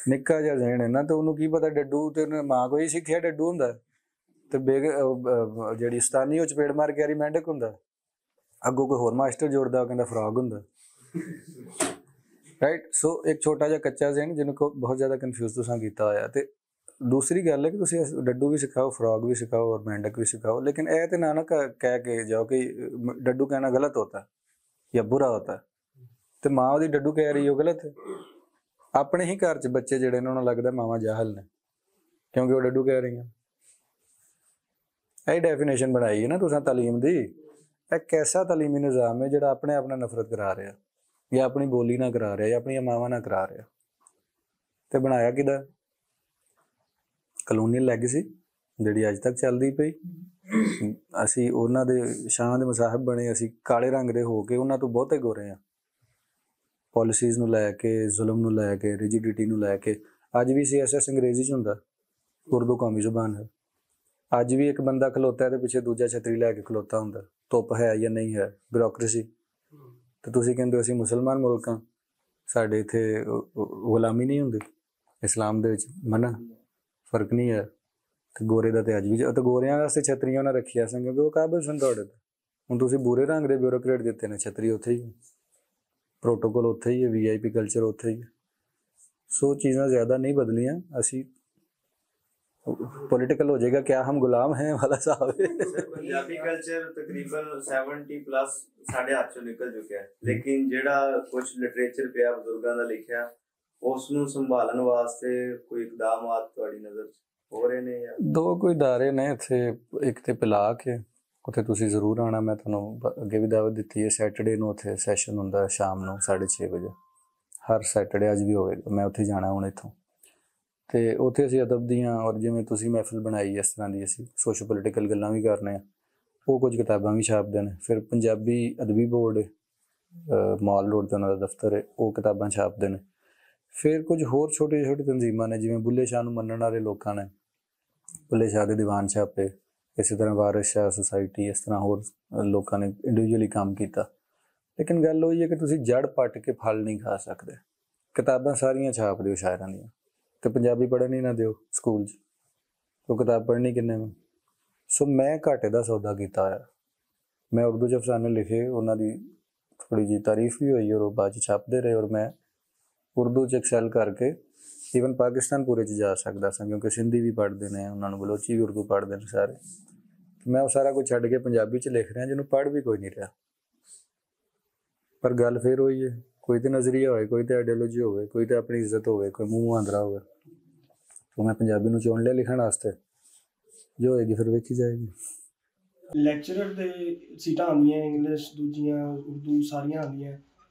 ਨਿੱਕਾ ਜਿਹਾ ਜ਼ਹਿਨ ਹੈ ਨਾ, ਤੇ ਉਹਨੂੰ ਕੀ ਪਤਾ ਡੱਡੂ, ਤੇ ਉਹਨੇ ਮਾਂ ਕੋਈ ਸਿੱਖਿਆ ਡੱਡੂ ਹੁੰਦਾ, ਤੇ ਜਿਹੜੀ ਉਸਤਾਨੀ ਉਹ ਚਪੇੜ ਮਾਰ ਕੇ ਆ ਰਹੀ ਮੈਂਡਕ ਹੁੰਦਾ। ਅੱਗੋਂ ਕੋਈ ਹੋਰ ਮਾਸਟਰ ਜੋੜਦਾ, ਉਹ ਕਹਿੰਦਾ ਫਰੋਗ ਹੁੰਦਾ, ਰਾਈਟ। ਸੋ ਇੱਕ ਛੋਟਾ ਜਿਹਾ ਕੱਚਾ ਜ਼ਹਿਨ ਜਿਹਨੂੰ ਬਹੁਤ ਜ਼ਿਆਦਾ ਕਨਫਿਊਜ਼ ਤੁਸੀਂ ਕੀਤਾ ਹੋਇਆ। ਤੇ ਦੂਸਰੀ ਗੱਲ ਹੈ ਕਿ ਤੁਸੀਂ ਡੱਡੂ ਵੀ ਸਿਖਾਓ, ਫਰੋਗ ਵੀ ਸਿਖਾਓ ਔਰ ਮੈਂਡਕ ਵੀ ਸਿਖਾਓ, ਲੇਕਿਨ ਇਹ ਤੇ ਨਾ ਕਹਿ ਕੇ ਜਾਓ ਕਿ ਡੱਡੂ ਕਹਿਣਾ ਗਲਤ ਹੋਤਾ ਜਾਂ ਬੁਰਾ ਹੋਤਾ, ਤੇ ਮਾਂ ਉਹਦੀ ਡੱਡੂ ਕਹਿ ਰਹੀ ਉਹ ਗਲਤ ਹੈ। ਆਪਣੇ ਹੀ ਘਰ 'ਚ ਬੱਚੇ ਜਿਹੜੇ ਨੇ ਉਹਨਾਂ ਨੂੰ ਲੱਗਦਾ ਮਾਵਾਂ ਜਾਹਲ ਨੇ ਕਿਉਂਕਿ ਉਹ ਡੱਡੂ ਕਹਿ ਰਹੀਆਂ। ਇਹ ਡੈਫੀਨੇਸ਼ਨ ਬਣਾਈ ਹੈ ਨਾ ਤੁਸੀਂ ਤਾਲੀਮ ਦੀ। ਇਹ ਕੈਸਾ ਤਾਲੀਮੀ ਨਿਜ਼ਾਮ ਹੈ ਜਿਹੜਾ ਆਪਣੇ ਆਪ ਨਾਲ ਨਫ਼ਰਤ ਕਰਾ ਰਿਹਾ। ਜਾਂ ਆਪਣੀ ਬੋਲੀ ਨਾਲ ਕਰਾ ਰਿਹਾ ਜਾਂ ਆਪਣੀਆਂ ਮਾਵਾਂ ਨਾਲ ਕਰਾ ਰਿਹਾ। ਤੇ ਬਣਾਇਆ ਕਿਹਦਾ? ਕਲੋਨੀਅਲ ਲੈਗੇਸੀ ਜਿਹੜੀ ਅੱਜ ਤੱਕ ਚੱਲਦੀ ਪਈ। ਅਸੀਂ ਉਹਨਾਂ ਦੇ ਸ਼ਾਹ ਦੇ ਮੁਸਾਹਿਬ ਬਣੇ, ਅਸੀਂ ਕਾਲੇ ਰੰਗ ਦੇ ਹੋ ਕੇ ਉਹਨਾਂ ਤੋਂ ਬਹੁਤੇ ਗੋਰੇ ਹਾਂ। ਪਾਲਿਸੀਜ਼ ਨੂੰ ਲੈ ਕੇ, ਜ਼ੁਲਮ ਨੂੰ ਲੈ ਕੇ, ਰਿਜਿਡਿਟੀ ਨੂੰ ਲੈ ਕੇ। ਅੱਜ ਵੀ CSS ਅੰਗਰੇਜ਼ੀ 'ਚ ਹੁੰਦਾ, ਉਰਦੂ ਕੌਮੀ ਜ਼ੁਬਾਨ ਹੈ। ਅੱਜ ਵੀ ਇੱਕ ਬੰਦਾ ਖਲੋਤਾ ਤੇ ਪਿੱਛੇ ਦੂਜਾ ਛਤਰੀ ਲੈ ਕੇ ਖਲੋਤਾ ਹੁੰਦਾ, ਧੁੱਪ ਹੈ ਜਾਂ ਨਹੀਂ ਹੈ, ਬਿਊਰੋਕਰੇਸੀ। ਤੇ ਤੁਸੀਂ ਕਹਿੰਦੇ ਹੋ ਅਸੀਂ ਮੁਸਲਮਾਨ ਮੁਲਕ ਹਾਂ, ਸਾਡੇ ਇੱਥੇ ਗੁਲਾਮੀ ਨਹੀਂ ਹੁੰਦੀ। ਇਸਲਾਮ ਦੇ ਵਿੱਚ ਮਨਾ ਫਰਕ ਨਹੀਂ ਹੈ। ਤੇ ਗੋਰੇ ਦਾ ਤੇ ਅੱਜ ਵੀ, ਤੇ ਗੋਰਿਆਂ ਵਾਸਤੇ ਛਤਰੀਆਂ ਉਹਨਾਂ ਰੱਖੀਆਂ ਸਨ ਕਿਉਂਕਿ ਉਹ ਕਾਬਲ ਸਨ ਤੁਹਾਡੇ ਤੋਂ। ਹੁਣ ਤੁਸੀਂ ਬੁਰੇ ਰੰਗ ਦੇ ਬਿਊਰੋਕਰੇਟ ਦਿੱਤੇ ਨੇ, ਛਤਰੀ ਉੱਥੇ ਹੀ, ਪ੍ਰੋਟੋਕੋਲ ਉੱਥੇ ਹੀ ਹੈ, VIP ਕਲਚਰ ਉੱਥੇ ਹੀ ਹੈ। ਸੋ ਚੀਜ਼ਾਂ ਜ਼ਿਆਦਾ ਨਹੀਂ ਬਦਲੀਆਂ। ਅਸੀਂ ਪੋਲੀਟੀਕਲ ਹੋ ਜਾਏਗਾ ਕਿਆ ਹਮ ਗੁਲਾਮ ਹੈ ਵਾਲਾ ਹਿਸਾਬ ਹੈ। ਪੰਜਾਬੀ ਕਲਚਰ ਤਕਰੀਬਨ 70+ ਸਾਡੇ ਹੱਥ ਚੋਂ ਨਿਕਲ ਚੁੱਕਿਆ, ਲੇਕਿਨ ਜਿਹੜਾ ਕੁਝ ਲਿਟਰੇਚਰ ਪਿਆ ਬਜ਼ੁਰਗਾਂ ਦਾ ਲਿਖਿਆ, ਉਸ ਨੂੰ ਸੰਭਾਲਣ ਵਾਸਤੇ ਕੋਈ ਇਕਦਾਮਾਤ ਤੁਹਾਡੀ ਨਜ਼ਰ 'ਚ ਹੋ ਰਹੇ ਨੇ? ਜਾਂ ਦੋ ਕੋਈ ਅਦਾਰੇ ਨੇ ਇੱਥੇ, ਇੱਕ ਤੇ ਪਿਲਾਕ ਹੈ, ਉੱਥੇ ਤੁਸੀਂ ਜ਼ਰੂਰ ਆਉਣਾ। ਮੈਂ ਤੁਹਾਨੂੰ ਅੱਗੇ ਵੀ ਦਾਵਤ ਦਿੱਤੀ ਹੈ। ਸੈਟਰਡੇ ਨੂੰ ਉੱਥੇ ਸੈਸ਼ਨ ਹੁੰਦਾ ਸ਼ਾਮ ਨੂੰ 6:30 ਵਜੇ, ਹਰ ਸੈਟਰਡੇ। ਅੱਜ ਵੀ ਹੋਵੇਗਾ, ਮੈਂ ਉੱਥੇ ਜਾਣਾ ਹੁਣ ਇੱਥੋਂ। ਤੇ ਉੱਥੇ ਅਸੀਂ ਅਦਬ ਦੀਆਂ, ਔਰ ਜਿਵੇਂ ਤੁਸੀਂ ਮਹਿਫਿਲ ਬਣਾਈ ਇਸ ਤਰ੍ਹਾਂ ਦੀ, ਅਸੀਂ ਸੋਸ਼ੋ ਪੋਲੀਟੀਕਲ ਗੱਲਾਂ ਵੀ ਕਰਨੇ ਆ। ਉਹ ਕੁਝ ਕਿਤਾਬਾਂ ਵੀ ਛਾਪਦੇ ਨੇ। ਫਿਰ ਪੰਜਾਬੀ ਅਦਬੀ ਬੋਰਡ ਮਾਲ ਰੋਡ 'ਤੇ ਉਹਨਾਂ ਦਾ ਦਫ਼ਤਰ ਹੈ, ਉਹ ਕਿਤਾਬਾਂ ਛਾਪਦੇ ਨੇ। ਫਿਰ ਕੁਝ ਹੋਰ ਛੋਟੇ ਛੋਟੇ ਤਨਜ਼ੀਮਾਂ ਨੇ, ਜਿਵੇਂ ਬੁੱਲੇ ਸ਼ਾਹ ਨੂੰ ਮੰਨਣ ਵਾਲੇ ਲੋਕਾਂ ਨੇ ਬੁੱਲੇ ਸ਼ਾਹ ਦੇ ਦੀਵਾਨ ਛਾਪੇ। ਇਸੇ ਤਰ੍ਹਾਂ ਵਾਰਿਸ ਸ਼ਾਹ ਸੁਸਾਇਟੀ, ਇਸ ਤਰ੍ਹਾਂ ਹੋਰ ਲੋਕਾਂ ਨੇ ਇੰਡੀਵਿਜੂਅਲੀ ਕੰਮ ਕੀਤਾ। ਲੇਕਿਨ ਗੱਲ ਉਹੀ ਹੈ ਕਿ ਤੁਸੀਂ ਜੜ ਪੱਟ ਕੇ ਫਲ ਨਹੀਂ ਖਾ ਸਕਦੇ। ਕਿਤਾਬਾਂ ਸਾਰੀਆਂ ਛਾਪ ਦਿਓ ਸ਼ਾਇਰਾਂ ਦੀਆਂ, ਤੇ ਪੰਜਾਬੀ ਪੜ੍ਹਨ ਹੀ ਨਾ ਦਿਓ ਸਕੂਲ 'ਚ, ਉਹ ਕਿਤਾਬ ਪੜ੍ਹਨੀ ਕਿੰਨੇ ਨੂੰ। ਸੋ ਮੈਂ ਘਾਟੇ ਦਾ ਸੌਦਾ ਕੀਤਾ ਹੋਇਆ। ਮੈਂ ਉਰਦੂ 'ਚ ਅਫਸਾਨੇ ਲਿਖੇ, ਉਹਨਾਂ ਦੀ ਥੋੜ੍ਹੀ ਜਿਹੀ ਤਾਰੀਫ ਵੀ ਹੋਈ, ਔਰ ਉਹ ਬਾਅਦ 'ਚ ਛਾਪਦੇ ਰਹੇ। ਔਰ ਮੈਂ ਉਰਦੂ 'ਚ ਐਕਸੈਲ ਕਰਕੇ ਈਵਨ ਪਾਕਿਸਤਾਨ ਪੂਰੇ 'ਚ ਜਾ ਸਕਦਾ ਸਾਂ, ਕਿਉਂਕਿ ਸਿੰਧੀ ਵੀ ਪੜ੍ਹਦੇ ਨੇ, ਉਹਨਾਂ ਨੂੰ ਬਲੋਚੀ ਵੀ ਉਰਦੂ ਪੜ੍ਹਦੇ ਨੇ ਸਾਰੇ। ਮੈਂ ਉਹ ਸਾਰਾ ਕੁਝ ਛੱਡ ਕੇ ਪੰਜਾਬੀ 'ਚ ਲਿਖ ਰਿਹਾ, ਜਿਹਨੂੰ ਪੜ੍ਹ ਵੀ ਕੋਈ ਨਹੀਂ ਰਿਹਾ। ਪਰ ਗੱਲ ਫਿਰ ਉਹੀ ਹੈ, ਕੋਈ ਤਾਂ ਨਜ਼ਰੀਆ ਹੋਵੇ, ਕੋਈ ਤਾਂ ਆਈਡੀਓਲੋਜੀ ਹੋਵੇ, ਕੋਈ ਤਾਂ ਆਪਣੀ ਇੱਜ਼ਤ ਹੋਵੇ, ਕੋਈ ਮੂੰਹ ਮੁਹਾਂਦਰਾ ਹੋਵੇ। तो मैं पंजाबी ਨੂੰ ਚੁਣ ਲਿਆ ਲਿਖਣ ਵਾਸਤੇ, ਜੋ ਹੋਏਗੀ ਫਿਰ ਵੇਖੀ ਜਾਏਗੀ। ਲੈਕਚਰਰ ਦੇ ਸੀਟਾਂ ਆਉਂਦੀਆਂ, ਇੰਗਲਿਸ਼ ਦੂਜੀਆਂ, ਉਰਦੂ ਸਾਰੀਆਂ ਆਉਂਦੀਆਂ।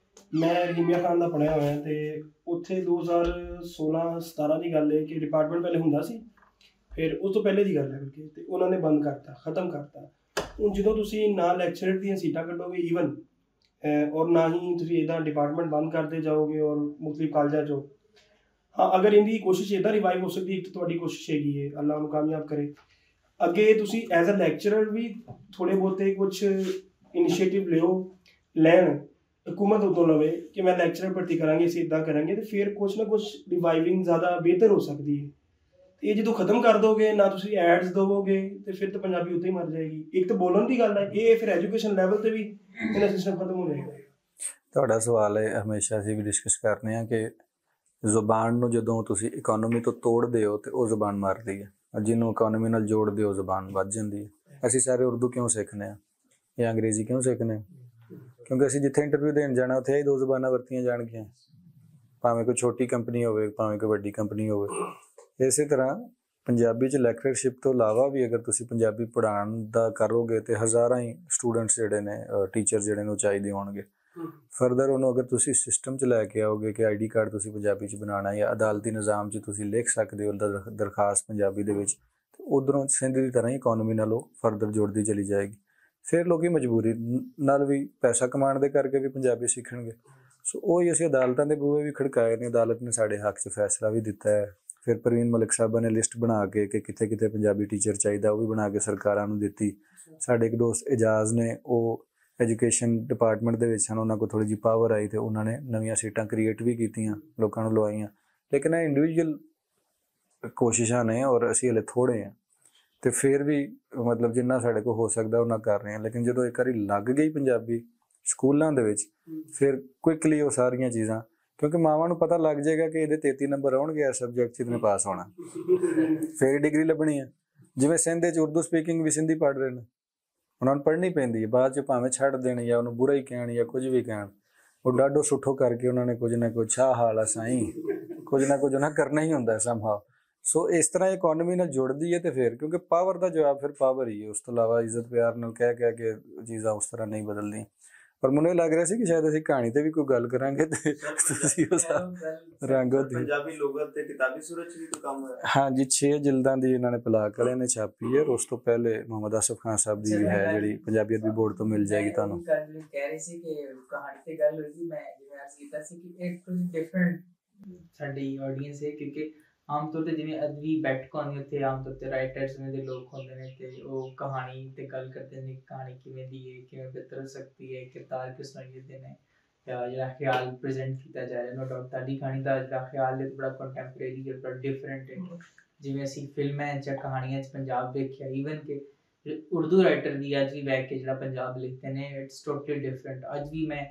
ਮੈਂ ਰਹੀਮੀਆ ਖਾਨ ਦਾ ਪੜ੍ਹਿਆ ਹੋਇਆ, ਅਤੇ ਉੱਥੇ 2016-17 ਦੀ ਗੱਲ ਹੈ ਕਿ ਡਿਪਾਰਟਮੈਂਟ ਪਹਿਲੇ ਹੁੰਦਾ ਸੀ, ਫਿਰ ਉਸ ਤੋਂ ਪਹਿਲੇ ਦੀ ਗੱਲ ਹੈ ਬਲਕਿ, ਅਤੇ ਉਹਨਾਂ ਨੇ ਬੰਦ ਕਰਤਾ, ਖ਼ਤਮ ਕਰਤਾ। ਹੁਣ ਜਦੋਂ ਤੁਸੀਂ ਨਾ ਲੈਕਚਰਰ ਦੀਆਂ ਸੀਟਾਂ ਕੱਢੋਗੇ ਈਵਨ, ਔਰ ਨਾ ਹੀ ਤੁਸੀਂ ਇੱਦਾਂ ਡਿਪਾਰਟਮੈਂਟ ਬੰਦ ਕਰਦੇ ਜਾਓਗੇ ਔਰ ਮੁਖਤਲਿਫ ਕਾਲਜਾਂ 'ਚੋਂ। ਹਾਂ, ਅਗਰ ਇਹਦੀ ਕੋਸ਼ਿਸ਼ ਇੱਦਾਂ ਰਿਵਾਈਵ ਹੋ ਸਕਦੀ, ਇੱਕ ਤਾਂ ਤੁਹਾਡੀ ਕੋਸ਼ਿਸ਼ ਹੈਗੀ ਹੈ, ਅੱਲਾ ਉਹਨੂੰ ਕਾਮਯਾਬ ਕਰੇ। ਅੱਗੇ ਤੁਸੀਂ ਐਜ਼ ਅ ਲੈਕਚਰਰ ਵੀ ਥੋੜ੍ਹੇ ਬਹੁਤੇ ਕੁਛ ਇਨੀਸ਼ੀਏਟਿਵ ਲੈਣ, ਹਕੂਮਤ ਉਦੋਂ ਲਵੇ ਕਿ ਮੈਂ ਲੈਕਚਰਰ ਭਰਤੀ ਕਰਾਂਗੇ, ਅਸੀਂ ਇੱਦਾਂ ਕਰਾਂਗੇ, ਅਤੇ ਫਿਰ ਕੁਛ ਨਾ ਕੁਛ ਰਿਵਾਈਵਿੰਗ ਜ਼ਿਆਦਾ ਬਿਹਤਰ ਹੋ ਸਕਦੀ ਹੈ। ਇਹ ਜਦੋਂ ਖ਼ਤਮ ਕਰ ਦੋਗੇ, ਨਾ ਤੁਸੀਂ ਐਡਸ ਦੇਵੋਗੇ, ਅਤੇ ਫਿਰ ਤਾਂ ਪੰਜਾਬੀ ਉੱਦਾਂ ਹੀ ਮਰ ਜਾਏਗੀ। ਇੱਕ ਤਾਂ ਬੋਲਣ ਦੀ ਗੱਲ ਹੈ, ਇਹ ਫਿਰ ਐਜੂਕੇਸ਼ਨ ਲੈਵਲ 'ਤੇ ਵੀ ਇਹਨਾਂ ਸਿਸਟਮ ਖ਼ਤਮ ਹੋ ਜਾਏਗਾ। ਤੁਹਾਡਾ ਸਵਾਲ ਹੈ, ਹਮੇਸ਼ਾ ਅਸੀਂ ਵੀ ਡਿਸਕਸ ਕਰਨੇ ਹਾਂ ਕਿ ਜ਼ੁਬਾਨ ਨੂੰ ਜਦੋਂ ਤੁਸੀਂ ਇਕੋਨਮੀ ਤੋਂ ਤੋੜਦੇ ਹੋ ਤਾਂ ਉਹ ਜ਼ੁਬਾਨ ਮਰਦੀ ਹੈ, ਜਿਹਨੂੰ ਇਕੋਨਮੀ ਨਾਲ ਜੋੜਦੇ ਹੋ ਜ਼ੁਬਾਨ ਵੱਧ ਜਾਂਦੀ ਹੈ। ਅਸੀਂ ਸਾਰੇ ਉਰਦੂ ਕਿਉਂ ਸਿੱਖਦੇ ਹਾਂ ਜਾਂ ਅੰਗਰੇਜ਼ੀ ਕਿਉਂ ਸਿੱਖਦੇ ਹਾਂ? ਕਿਉਂਕਿ ਅਸੀਂ ਜਿੱਥੇ ਇੰਟਰਵਿਊ ਦੇਣ ਜਾਣਾ ਉੱਥੇ ਹੀ ਦੋ ਜ਼ੁਬਾਨਾਂ ਵਰਤੀਆਂ ਜਾਣਗੀਆਂ, ਭਾਵੇਂ ਕੋਈ ਛੋਟੀ ਕੰਪਨੀ ਹੋਵੇ, ਭਾਵੇਂ ਕੋਈ ਵੱਡੀ ਕੰਪਨੀ ਹੋਵੇ। ਇਸੇ ਤਰ੍ਹਾਂ ਪੰਜਾਬੀ 'ਚ ਲੈਕਚਰਸ਼ਿਪ ਤੋਂ ਇਲਾਵਾ ਵੀ ਅਗਰ ਤੁਸੀਂ ਪੰਜਾਬੀ ਪੜ੍ਹਾਉਣ ਦਾ ਕਰੋਗੇ ਤਾਂ ਹਜ਼ਾਰਾਂ ਹੀ ਸਟੂਡੈਂਟਸ ਜਿਹੜੇ ਨੇ, ਟੀਚਰ ਜਿਹੜੇ ਨੇ ਉਹ ਚਾਹੀਦੇ ਹੋਣਗੇ। ਫਰਦਰ ਉਹਨੂੰ ਅਗਰ ਤੁਸੀਂ ਸਿਸਟਮ 'ਚ ਲੈ ਕੇ ਆਓਗੇ ਕਿ ID ਕਾਰਡ ਤੁਸੀਂ ਪੰਜਾਬੀ 'ਚ ਬਣਾਉਣਾ, ਜਾਂ ਅਦਾਲਤੀ ਨਿਜ਼ਾਮ 'ਚ ਤੁਸੀਂ ਲਿਖ ਸਕਦੇ ਹੋ ਦਰਖਾਸਤ ਪੰਜਾਬੀ ਦੇ ਵਿੱਚ, ਉੱਧਰੋਂ ਸਿੰਧ ਦੀ ਤਰ੍ਹਾਂ ਹੀ ਇਕੋਨਮੀ ਨਾਲ ਉਹ ਫਰਦਰ ਜੁੜਦੀ ਚਲੀ ਜਾਏਗੀ। ਫਿਰ ਲੋਕ ਮਜਬੂਰੀ ਨਾਲ ਵੀ ਪੈਸਾ ਕਮਾਉਣ ਦੇ ਕਰਕੇ ਵੀ ਪੰਜਾਬੀ ਸਿੱਖਣਗੇ। ਸੋ ਉਹ ਹੀ ਅਸੀਂ ਅਦਾਲਤਾਂ ਦੇ ਬੂਹੇ ਵੀ ਖੜਕਾਏ ਨੇ, ਅਦਾਲਤ ਨੇ ਸਾਡੇ ਹੱਕ 'ਚ ਫੈਸਲਾ ਵੀ ਦਿੱਤਾ ਹੈ। ਫਿਰ ਪ੍ਰਵੀਨ ਮਲਿਕ ਸਾਹਿਬਾਂ ਨੇ ਲਿਸਟ ਬਣਾ ਕੇ ਕਿ ਕਿੱਥੇ ਕਿੱਥੇ ਪੰਜਾਬੀ ਟੀਚਰ ਚਾਹੀਦਾ, ਉਹ ਵੀ ਬਣਾ ਕੇ ਸਰਕਾਰਾਂ ਨੂੰ ਦਿੱਤੀ। ਸਾਡੇ ਇੱਕ ਦੋਸਤ ਇਜਾਜ਼ ਨੇ, ਉਹ ਐਜੂਕੇਸ਼ਨ ਡਿਪਾਰਟਮੈਂਟ ਦੇ ਵਿੱਚ ਹਨ, ਉਹਨਾਂ ਕੋਲ ਥੋੜ੍ਹੀ ਜਿਹੀ ਪਾਵਰ ਆਈ ਅਤੇ ਉਹਨਾਂ ਨੇ ਨਵੀਆਂ ਸੀਟਾਂ ਕ੍ਰੀਏਟ ਵੀ ਕੀਤੀਆਂ, ਲੋਕਾਂ ਨੂੰ ਲਵਾਈਆਂ। ਲੇਕਿਨ ਇਹ ਇੰਡੀਵਿਜੂਅਲ ਕੋਸ਼ਿਸ਼ਾਂ ਨੇ, ਔਰ ਅਸੀਂ ਹਲੇ ਥੋੜ੍ਹੇ ਹਾਂ, ਅਤੇ ਫਿਰ ਵੀ ਮਤਲਬ ਜਿੰਨਾ ਸਾਡੇ ਕੋਲ ਹੋ ਸਕਦਾ ਉਹਨਾਂ ਕਰ ਰਹੇ ਹਾਂ। ਲੇਕਿਨ ਜਦੋਂ ਇੱਕ ਵਾਰੀ ਲੱਗ ਗਈ ਪੰਜਾਬੀ ਸਕੂਲਾਂ ਦੇ ਵਿੱਚ, ਫਿਰ ਕੁਇਕਲੀ ਉਹ ਸਾਰੀਆਂ ਚੀਜ਼ਾਂ, ਕਿਉਂਕਿ ਮਾਵਾਂ ਨੂੰ ਪਤਾ ਲੱਗ ਜਾਏਗਾ ਕਿ ਇਹਦੇ 33 ਨੰਬਰ ਆਉਣਗੇ ਇਸ ਸਬਜੈਕਟ 'ਚ, ਇਹਨੇ ਪਾਸ ਹੋਣਾ, ਫਿਰ ਡਿਗਰੀ ਲੱਭਣੀ ਹੈ। ਜਿਵੇਂ ਸਿੰਧ 'ਚ ਉਰਦੂ ਸਪੀਕਿੰਗ ਵੀ ਸਿੰਧੀ ਪੜ੍ਹ ਰਹੇ ਨੇ, ਉਹਨਾਂ ਨੂੰ ਪੜ੍ਹਨੀ ਪੈਂਦੀ ਹੈ। ਬਾਅਦ 'ਚ ਭਾਵੇਂ ਛੱਡ ਦੇਣ ਜਾਂ ਉਹਨੂੰ ਬੁਰਾ ਹੀ ਕਹਿਣ ਜਾਂ ਕੁਝ ਵੀ ਕਹਿਣ, ਉਹ ਡਾਢੋ ਸੁੱਠੋ ਕਰਕੇ ਉਹਨਾਂ ਨੇ ਕੁਝ ਨਾ ਕੁਝ ਆਹ ਹਾਲ ਆ ਸਾਈਂ, ਕੁਝ ਨਾ ਕੁਝ ਉਹਨਾਂ ਕਰਨਾ ਹੀ ਹੁੰਦਾ ਸਮਹਾਉ। ਸੋ ਇਸ ਤਰ੍ਹਾਂ ਇਕੋਨਮੀ ਨਾਲ ਜੁੜਦੀ ਹੈ। ਅਤੇ ਫਿਰ ਕਿਉਂਕਿ ਪਾਵਰ ਦਾ ਜਵਾਬ ਫਿਰ ਪਾਵਰ ਹੀ ਹੈ, ਉਸ ਤੋਂ ਇਲਾਵਾ ਇੱਜ਼ਤ ਪਿਆਰ ਨਾਲ ਕਹਿ ਕੇ ਚੀਜ਼ਾਂ ਉਸ ਤਰ੍ਹਾਂ ਨਹੀਂ ਬਦਲਦੀਆਂ। ਪਰ ਮੈਨੂੰ ਇਹ ਲੱਗ ਰਿਹਾ ਸੀ ਕਿ ਸ਼ਾਇਦ ਅਸੀਂ ਕਹਾਣੀ ਤੇ ਵੀ ਕੋਈ ਗੱਲ ਕਰਾਂਗੇ ਤੇ ਤੁਸੀਂ ਉਸ ਰੰਗੋ ਦੀ ਪੰਜਾਬੀ ਲੁਗਤ ਤੇ ਕਿਤਾਬੀ ਸੂਰਤ 'ਚ ਵੀ ਕੋਈ ਕੰਮ ਹੋਇਆ? ਹਾਂਜੀ 6 ਜਿਲਦਾਂ ਦੀ ਇਹਨਾਂ ਨੇ ਪਲਾਕ ਵਾਲਿਆਂ ਨੇ ਛਾਪੀ ਹੈ। ਉਸ ਤੋਂ ਪਹਿਲੇ ਮੁਹੰਮਦ ਆਸਫ ਖਾਨ ਸਾਹਿਬ ਦੀ ਵੀ ਹੈ ਜਿਹੜੀ ਪੰਜਾਬੀ ਅਰਬੀ ਬੋਰਡ ਤੋਂ ਮਿਲ ਜਾਏਗੀ ਤੁਹਾਨੂੰ। ਕਹਿ ਰਹੀ ਸੀ ਕਿ ਕਹਾਣੀ ਤੇ ਗੱਲ ਹੋਈ ਸੀ, ਮੈਂ ਜਿਵੇਂ ਅਰਜ਼ ਕੀਤਾ ਸੀ ਕਿ ਇੱਕ ਡਿਫਰੈਂਟ ਸਾਡੀ ਆਡੀਅנס ਹੈ, ਕਿਉਂਕਿ ਆਮ ਤੌਰ ਤੇ ਜਿਵੇਂ ਅਦਬੀ ਬੈਠਕ ਹੁੰਦੀ ਉੱਥੇ ਆਮ ਤੌਰ ਤੇ ਰਾਈਟਰਸ ਦੇ ਲੋਕ ਹੁੰਦੇ ਨੇ ਤੇ ਉਹ ਕਹਾਣੀ ਤੇ ਗੱਲ ਕਰਦੇ ਨੇ, ਕਹਾਣੀ ਕਿਵੇਂ ਦੀ ਹੈ, ਕਿਵੇਂ ਬਿਹਤਰ ਹੋ ਸਕਦੀ ਹੈ, ਕਿਰਦਾਰ ਕਿਸ ਤਰ੍ਹਾਂ ਦੇ ਨੇ, ਜਾਂ ਜਿਹੜਾ ਖਿਆਲ ਪ੍ਰੈਜ਼ੈਂਟ ਕੀਤਾ ਜਾ ਰਿਹਾ। ਨੋ ਡਾਊਟ ਤੁਹਾਡੀ ਕਹਾਣੀ ਦਾ ਜਿਹੜਾ ਖਿਆਲ ਹੈ ਬੜਾ ਕੰਟੈਂਪਰੇਰੀ ਹੈ, ਬੜਾ ਡਿਫਰੈਂਟ ਹੈ। ਜਿਵੇਂ ਅਸੀਂ ਫਿਲਮਾਂ ਜਾਂ ਕਹਾਣੀਆਂ 'ਚ ਪੰਜਾਬ ਦੇਖਿਆ, ਈਵਨ ਕਿ ਉਰਦੂ ਰਾਈਟਰ ਵੀ ਅੱਜ ਵੀ ਬਹਿ ਕੇ ਜਿਹੜਾ ਪੰਜਾਬ ਲਿਖਦੇ ਨੇ ਇਟਸ ਟੋਟਲੀ ਡਿਫਰੈਂਟ। ਅੱਜ ਵੀ ਮੈਂ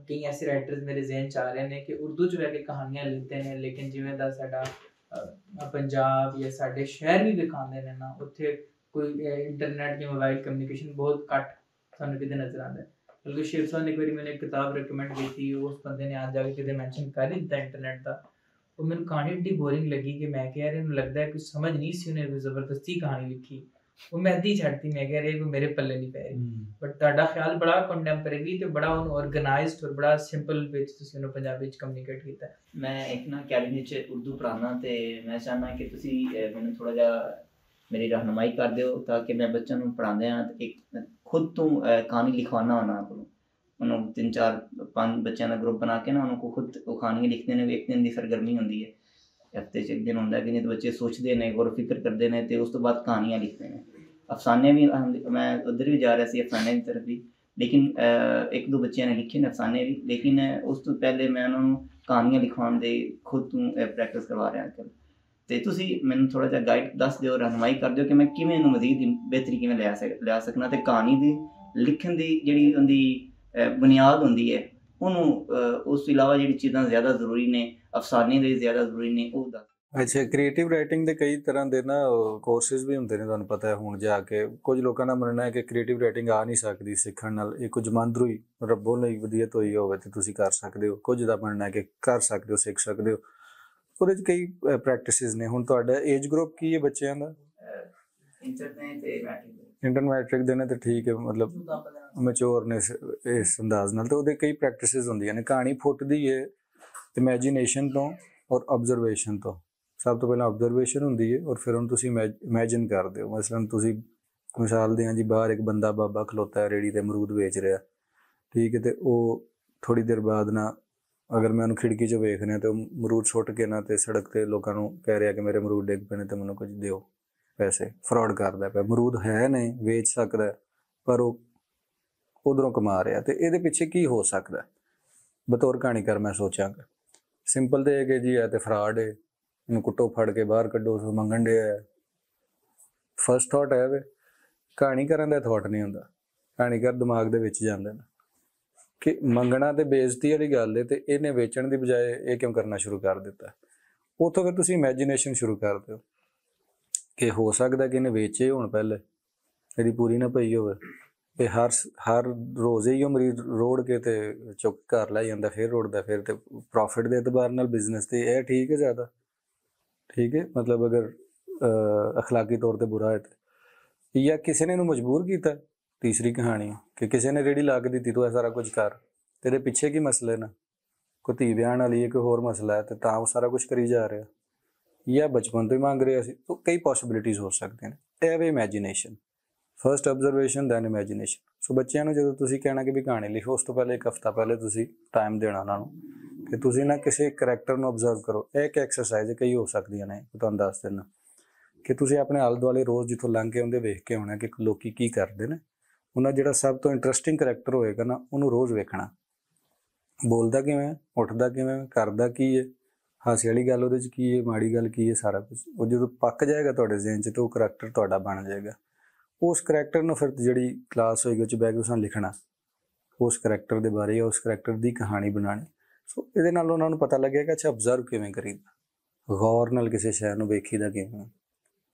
ਕਈ ਐਸੇ ਰਾਈਟਰਸ ਮੇਰੇ ਜ਼ਿਹਨ 'ਚ ਆ ਰਹੇ ਨੇ ਕਿ ਉਰਦੂ 'ਚ ਬਹਿ ਕੇ ਕਹਾਣੀਆਂ ਲਿਖਦੇ ਨੇ, ਲੇਕਿਨ ਜਿਵੇਂ ਦਾ ਸਾਡਾ ਪੰਜਾਬ ਜਾਂ ਸਾਡੇ ਸ਼ਹਿਰ ਵੀ ਵਿਖਾਉਂਦੇ ਨੇ ਨਾ, ਉੱਥੇ ਕੋਈ ਇੰਟਰਨੈਟ ਜਾਂ ਮੋਬਾਈਲ ਕਮਿਊਨੀਕੇਸ਼ਨ ਬਹੁਤ ਘੱਟ ਸਾਨੂੰ ਕਿਤੇ ਨਜ਼ਰ ਆਉਂਦਾ। ਬਲਕਿ ਸ਼ਿਵ ਸਾਹਿਬ ਨੇ ਇੱਕ ਵਾਰੀ ਮੈਨੂੰ ਇੱਕ ਕਿਤਾਬ ਰਿਕਮੈਂਡ ਕੀਤੀ, ਉਸ ਬੰਦੇ ਨੇ ਅੱਜ ਜਾ ਕੇ ਕਿਤੇ ਮੈਂਸ਼ਨ ਕਰ ਹੀ ਦਿੱਤਾ ਇੰਟਰਨੈਟ ਦਾ। ਉਹ ਮੈਨੂੰ ਕਹਾਣੀ ਏਡੀ ਬੋਰਿੰਗ ਲੱਗੀ ਕਿ ਮੈਂ ਕਿਹਾ ਯਾਰ ਇਹਨੂੰ ਲੱਗਦਾ ਹੈ ਕੁਝ ਸਮਝ ਨਹੀਂ ਸੀ, ਉਹਨੇ ਕੋਈ ਜ਼ਬਰਦਸਤੀ ਕਹਾਣੀ ਲਿਖੀ, ਉਹ ਮੈਂ ਅੱਧੀ ਛੱਡਤੀ। ਮੈਂ ਕਿਹਾ ਇਹ ਮੇਰੇ ਪੱਲੇ ਨਹੀਂ ਪੈ ਰਹੀ। ਬਟ ਤੁਹਾਡਾ ਖਿਆਲ ਬੜਾ ਕੰਟੈਂਪਰੇਰੀ ਤੇ ਬੜਾ ਉਹਨੂੰ ਆਰਗੇਨਾਈਜ਼ਡ ਔਰ ਬੜਾ ਸਿੰਪਲ ਵਿੱਚ ਤੁਸੀਂ ਉਹਨੂੰ ਪੰਜਾਬੀ 'ਚ ਕਮਿਊਨੀਕੇਟ ਕੀਤਾ। ਮੈਂ ਇੱਕ ਨਾ ਅਕੈਡਮੀ 'ਚ ਉਰਦੂ ਪੜ੍ਹਾਉਣਾ ਤੇ ਮੈਂ ਚਾਹੁੰਦਾ ਕਿ ਤੁਸੀਂ ਮੈਨੂੰ ਥੋੜ੍ਹਾ ਜਿਹਾ ਮੇਰੀ ਰਹਿਨੁਮਾਈ ਕਰ ਦਿਓ ਤਾਂ ਕਿ ਮੈਂ ਬੱਚਿਆਂ ਨੂੰ ਪੜ੍ਹਾਉਂਦਿਆਂ ਇੱਕ ਖੁਦ ਤੋਂ ਕਹਾਣੀ ਲਿਖਵਾਉਣਾ ਉਹਨਾਂ ਕੋਲੋਂ। ਉਹਨੂੰ 3 4 5 ਬੱਚਿਆਂ ਦਾ ਗਰੁੱਪ ਬਣਾ ਕੇ ਨਾ ਉਹਨਾਂ ਕੋਲ ਖੁਦ ਉਹ ਕਹਾਣੀਆਂ ਲਿਖਦੇ ਨੇ। ਇੱਕ ਦਿਨ ਦੀ ਸਰਗਰਮੀ ਹੁੰਦੀ ਹੈ, ਹਫ਼ਤੇ 'ਚ ਇੱਕ ਦਿਨ ਹੁੰਦਾ ਕਿ ਨਹੀਂ ਤਾਂ ਬੱਚੇ ਸੋਚਦੇ ਨੇ, ਗੌਰ ਫਿਕਰ ਕਰਦੇ ਨੇ ਤੇ ਉਸ ਤੋਂ ਬਾਅਦ ਕਹਾਣੀਆਂ ਲਿਖਦੇ ਨੇ। ਅਫਸਾਨੇ ਵੀ ਮੈਂ ਉੱਧਰ ਵੀ ਜਾ ਰਿਹਾ ਸੀ ਅਫਸਾਨੇ ਦੀ ਤਰਫ ਵੀ, ਲੇਕਿਨ 1-2 ਬੱਚਿਆਂ ਨੇ ਲਿਖੇ ਨੇ ਅਫਸਾਨੇ ਵੀ, ਲੇਕਿਨ ਉਸ ਤੋਂ ਪਹਿਲੇ ਮੈਂ ਉਹਨਾਂ ਨੂੰ ਕਹਾਣੀਆਂ ਲਿਖਵਾਉਣ ਦੇ ਖੁਦ ਤੋਂ ਪ੍ਰੈਕਟਿਸ ਕਰਵਾ ਰਿਹਾ ਅੱਜ ਕੱਲ੍ਹ। ਅਤੇ ਤੁਸੀਂ ਮੈਨੂੰ ਥੋੜ੍ਹਾ ਜਿਹਾ ਗਾਈਡ ਦੱਸ ਦਿਓ, ਰਹਿਨੁਮਾਈ ਕਰ ਦਿਓ ਕਿ ਮੈਂ ਕਿਵੇਂ ਇਹਨੂੰ ਮਜ਼ੀਦ ਬਿਹਤਰੀ ਕਿਵੇਂ ਲਿਆ ਸਕਣਾ ਅਤੇ ਕਹਾਣੀ ਦੀ ਲਿਖਣ ਦੀ ਜਿਹੜੀ ਉਹਦੀ ਬੁਨਿਆਦ ਹੁੰਦੀ ਹੈ ਉਹਨੂੰ ਉਸ ਤੋਂ ਇਲਾਵਾ ਜਿਹੜੀ ਚੀਜ਼ਾਂ ਜ਼ਿਆਦਾ ਜ਼ਰੂਰੀ ਨੇ, ਅਫਸਾਨੇ ਦੇ ਜ਼ਿਆਦਾ ਜ਼ਰੂਰੀ ਨੇ, ਉਹ ਦੱਸ। ਅੱਛਾ, ਕ੍ਰੀਏਟਿਵ ਰਾਈਟਿੰਗ ਦੇ ਕਈ ਤਰ੍ਹਾਂ ਦੇ ਨਾ ਕੋਰਸਿਸ ਵੀ ਹੁੰਦੇ ਨੇ, ਤੁਹਾਨੂੰ ਪਤਾ ਹੈ। ਹੁਣ ਜਾ ਕੇ ਕੁਝ ਲੋਕਾਂ ਦਾ ਮੰਨਣਾ ਹੈ ਕਿ ਕ੍ਰੀਏਟਿਵ ਰਾਈਟਿੰਗ ਆ ਨਹੀਂ ਸਕਦੀ ਸਿੱਖਣ ਨਾਲ, ਇਹ ਕੁਝ ਜਮਾਂਦਰੂ ਹੀ ਰੱਬੋਂ ਲਈ ਵਧੀਅਤ ਹੋਈ ਹੋਵੇ ਤੇ ਤੁਸੀਂ ਕਰ ਸਕਦੇ ਹੋ। ਕੁਝ ਦਾ ਮੰਨਣਾ ਹੈ ਕਿ ਕਰ ਸਕਦੇ ਹੋ, ਸਿੱਖ ਸਕਦੇ ਹੋ। ਉਹਦੇ 'ਚ ਕਈ ਪ੍ਰੈਕਟਿਸਿਸ ਨੇ। ਹੁਣ ਤੁਹਾਡਾ ਏਜ ਗਰੁੱਪ ਕੀ ਹੈ ਬੱਚਿਆਂ ਦਾ? ਇੰਟਰ ਮੈਟ੍ਰਿਕ ਦੇ ਨੇ ਤੇ ਠੀਕ ਹੈ, ਮਤਲਬ ਮੈਚੋਰ ਨੇ ਇਸ ਅੰਦਾਜ਼ ਨਾਲ। ਤਾਂ ਉਹਦੇ ਕਈ ਪ੍ਰੈਕਟਿਸਿਸ ਹੁੰਦੀਆਂ ਨੇ। ਕਹਾਣੀ ਫੁੱਟਦੀ ਹੈ ਇਮੈਜੀਨੇਸ਼ਨ ਤੋਂ ਔਰ ਆਬਜ਼ਰਵੇਸ਼ਨ ਤੋਂ। ਸਭ ਤੋਂ ਪਹਿਲਾਂ ਆਬਜ਼ਰਵੇਸ਼ਨ ਹੁੰਦੀ ਹੈ ਔਰ ਫਿਰ ਉਹਨੂੰ ਤੁਸੀਂ ਇਮੈਜਿਨ ਕਰਦੇ ਹੋ। ਮਸਲਨ ਤੁਸੀਂ ਮਿਸਾਲ ਦੇ ਹਾਂ ਜੀ, ਬਾਹਰ ਇੱਕ ਬੰਦਾ ਬਾਬਾ ਖਲੋਤਾ ਹੈ ਰੇਹੜੀ 'ਤੇ ਅਮਰੂਦ ਵੇਚ ਰਿਹਾ, ਠੀਕ ਹੈ, ਅਤੇ ਉਹ ਥੋੜ੍ਹੀ ਦੇਰ ਬਾਅਦ ਨਾ ਅਗਰ ਮੈਂ ਉਹਨੂੰ ਖਿੜਕੀ 'ਚ ਵੇਖ ਰਿਹਾ ਅਤੇ ਉਹ ਅਮਰੂਦ ਸੁੱਟ ਕੇ ਨਾ ਅਤੇ ਸੜਕ 'ਤੇ ਲੋਕਾਂ ਨੂੰ ਕਹਿ ਰਿਹਾ ਕਿ ਮੇਰੇ ਅਮਰੂਦ ਡਿੱਗ ਪਏ ਨੇ ਅਤੇ ਮੈਨੂੰ ਕੁਝ ਦਿਓ ਪੈਸੇ। ਫਰਾਡ ਕਰਦਾ ਪਿਆ। ਅਮਰੂਦ ਹੈ ਨੇ, ਵੇਚ ਸਕਦਾ, ਪਰ ਉਹ ਉੱਧਰੋਂ ਕਮਾ ਰਿਹਾ। ਅਤੇ ਇਹਦੇ ਪਿੱਛੇ ਕੀ ਹੋ ਸਕਦਾ? ਬਤੌਰ ਕਹਾਣੀਕਾਰ ਮੈਂ ਸੋਚਾਂਗਾ ਸਿੰਪਲ ਤਾਂ ਇਹ ਕਿ ਜੀ ਹੈ ਤਾਂ ਫਰਾਡ ਹੈ, ਇਹਨੂੰ ਕੁੱਟੋ, ਫੜ ਕੇ ਬਾਹਰ ਕੱਢੋ, ਮੰਗਣ ਡਿਆ। ਫਸਟ ਥਾਟ ਹੈ ਵੇ। ਕਹਾਣੀ ਕਰਨ ਦਾ ਥਾਟ ਨਹੀਂ ਹੁੰਦਾ। ਕਹਾਣੀਕਾਰ ਦਿਮਾਗ ਦੇ ਵਿੱਚ ਜਾਂਦੇ ਨੇ ਕਿ ਮੰਗਣਾ ਤੇ ਬੇਇੱਜ਼ਤੀ ਵਾਲੀ ਗੱਲ ਹੈ, ਅਤੇ ਇਹਨੇ ਵੇਚਣ ਦੀ ਬਜਾਏ ਇਹ ਕਿਉਂ ਕਰਨਾ ਸ਼ੁਰੂ ਕਰ ਦਿੱਤਾ। ਉੱਥੋਂ ਫਿਰ ਤੁਸੀਂ ਇਮੈਜੀਨੇਸ਼ਨ ਸ਼ੁਰੂ ਕਰ ਦਿਓ ਕਿ ਹੋ ਸਕਦਾ ਕਿ ਇਹਨੇ ਵੇਚੇ ਹੋਣ, ਪਹਿਲੇ ਇਹਦੀ ਪੂਰੀ ਨਾ ਪਈ ਹੋਵੇ, ਇਹ ਹਰ ਰੋਜ਼ ਹੀ ਉਹ ਮਰੀਜ਼ ਰੋੜ ਕੇ ਤੇ ਚੁੱਕ ਘਰ ਲੈ ਜਾਂਦਾ, ਫਿਰ ਰੋੜਦਾ, ਫਿਰ ਤੇ ਪ੍ਰੋਫਿਟ ਦੇ ਅਤਬਾਰ ਨਾਲ ਬਿਜ਼ਨਸ ਤੇ ਇਹ ਠੀਕ ਹੈ ਜ਼ਿਆਦਾ, ਠੀਕ ਹੈ। ਮਤਲਬ ਅਗਰ ਅਖਲਾਕੀ ਤੌਰ 'ਤੇ ਬੁਰਾ ਹੈ ਤੇ, ਜਾਂ ਕਿਸੇ ਨੇ ਇਹਨੂੰ ਮਜਬੂਰ ਕੀਤਾ। ਤੀਸਰੀ ਕਹਾਣੀ ਕਿ ਕਿਸੇ ਨੇ ਰੇਹੜੀ ਲਾ ਕੇ ਦਿੱਤੀ, ਤੂੰ ਇਹ ਸਾਰਾ ਕੁਝ ਕਰ, ਤੇਰੇ ਪਿੱਛੇ ਕੀ ਮਸਲੇ ਨਾ, ਕੋਈ ਧੀ ਵਿਆਹਣ ਵਾਲੀ ਹੈ, ਕੋਈ ਹੋਰ ਮਸਲਾ ਹੈ, ਅਤੇ ਤਾਂ ਉਹ ਸਾਰਾ ਕੁਝ ਕਰੀ ਜਾ ਰਿਹਾ, ਜਾਂ ਬਚਪਨ ਤੋਂ ਹੀ ਮੰਗ ਰਿਹਾ ਸੀ। ਤਾਂ ਕਈ ਪੋਸੀਬਿਲਿਟੀਜ਼ ਹੋ ਸਕਦੀਆਂ ਨੇ। ਇਹ ਵੇ imagination. First observation then imagination. So ਬੱਚਿਆਂ ਨੂੰ ਜਦੋਂ ਤੁਸੀਂ ਕਹਿਣਾ ਕਿ ਵੀ ਕਹਾਣੀ ਲਿਖੋ, ਉਸ ਤੋਂ ਪਹਿਲੇ ਇੱਕ ਹਫ਼ਤਾ ਪਹਿਲੇ ਤੁਸੀਂ ਟਾਈਮ ਦੇਣਾ ਉਹਨਾਂ ਨੂੰ ਕਿ ਤੁਸੀਂ ਨਾ ਕਿਸੇ ਕਰੈਕਟਰ ਨੂੰ ਓਬਜ਼ਰਵ ਕਰੋ। ਇਹ ਇੱਕ ਐਕਸਰਸਾਈਜ਼ ਕਈ ਹੋ ਸਕਦੀਆਂ ਨੇ, ਤੁਹਾਨੂੰ ਦੱਸ ਦਿੰਦਾ ਕਿ ਤੁਸੀਂ ਆਪਣੇ ਆਲੇ ਦੁਆਲੇ ਰੋਜ਼ ਜਿੱਥੋਂ ਲੰਘ ਕੇ ਆਉਂਦੇ ਵੇਖ ਕੇ ਆਉਣਾ ਕਿ ਲੋਕੀ ਕੀ ਕਰਦੇ ਨੇ। ਉਹਨਾਂ ਜਿਹੜਾ ਸਭ ਤੋਂ ਇੰਟਰਸਟਿੰਗ ਕਰੈਕਟਰ ਹੋਏਗਾ ਨਾ, ਉਹਨੂੰ ਰੋਜ਼ ਵੇਖਣਾ। ਬੋਲਦਾ ਕਿਵੇਂ, ਉੱਠਦਾ ਕਿਵੇਂ, ਕਰਦਾ ਕੀ ਹੈ, ਹਾਸੇ ਵਾਲੀ ਗੱਲ ਉਹਦੇ 'ਚ ਕੀ ਹੈ, ਮਾੜੀ ਗੱਲ ਕੀ ਹੈ, ਸਾਰਾ ਕੁਝ ਉਹ ਜਦੋਂ ਪੱਕ ਜਾਏਗਾ ਤੁਹਾਡੇ ਜ਼ਿਹਨ 'ਚ, ਤਾਂ ਉਹ ਕਰੈਕਟਰ ਤੁਹਾਡਾ ਬਣ ਜਾਏਗਾ। ਉਸ ਕਰੈਕਟਰ ਨੂੰ ਫਿਰ ਜਿਹੜੀ ਕਲਾਸ ਹੋਏਗੀ ਉਹ 'ਚ ਬਹਿ ਕੇ ਉਸਨੂੰ ਲਿਖਣਾ, ਉਸ ਕਰੈਕਟਰ ਦੇ ਬਾਰੇ, ਉਸ ਕਰੈਕਟਰ ਦੀ ਕਹਾਣੀ ਬਣਾਉਣੀ। ਸੋ ਇਹਦੇ ਨਾਲ ਉਹਨਾਂ ਨੂੰ ਪਤਾ ਲੱਗੇਗਾ ਅੱਛਾ ਅਬਜ਼ਰਵ ਕਿਵੇਂ ਕਰੀਦਾ, ਗੌਰ ਨਾਲ ਕਿਸੇ ਸ਼ੈ ਨੂੰ ਵੇਖੀਦਾ ਕਿਵੇਂ,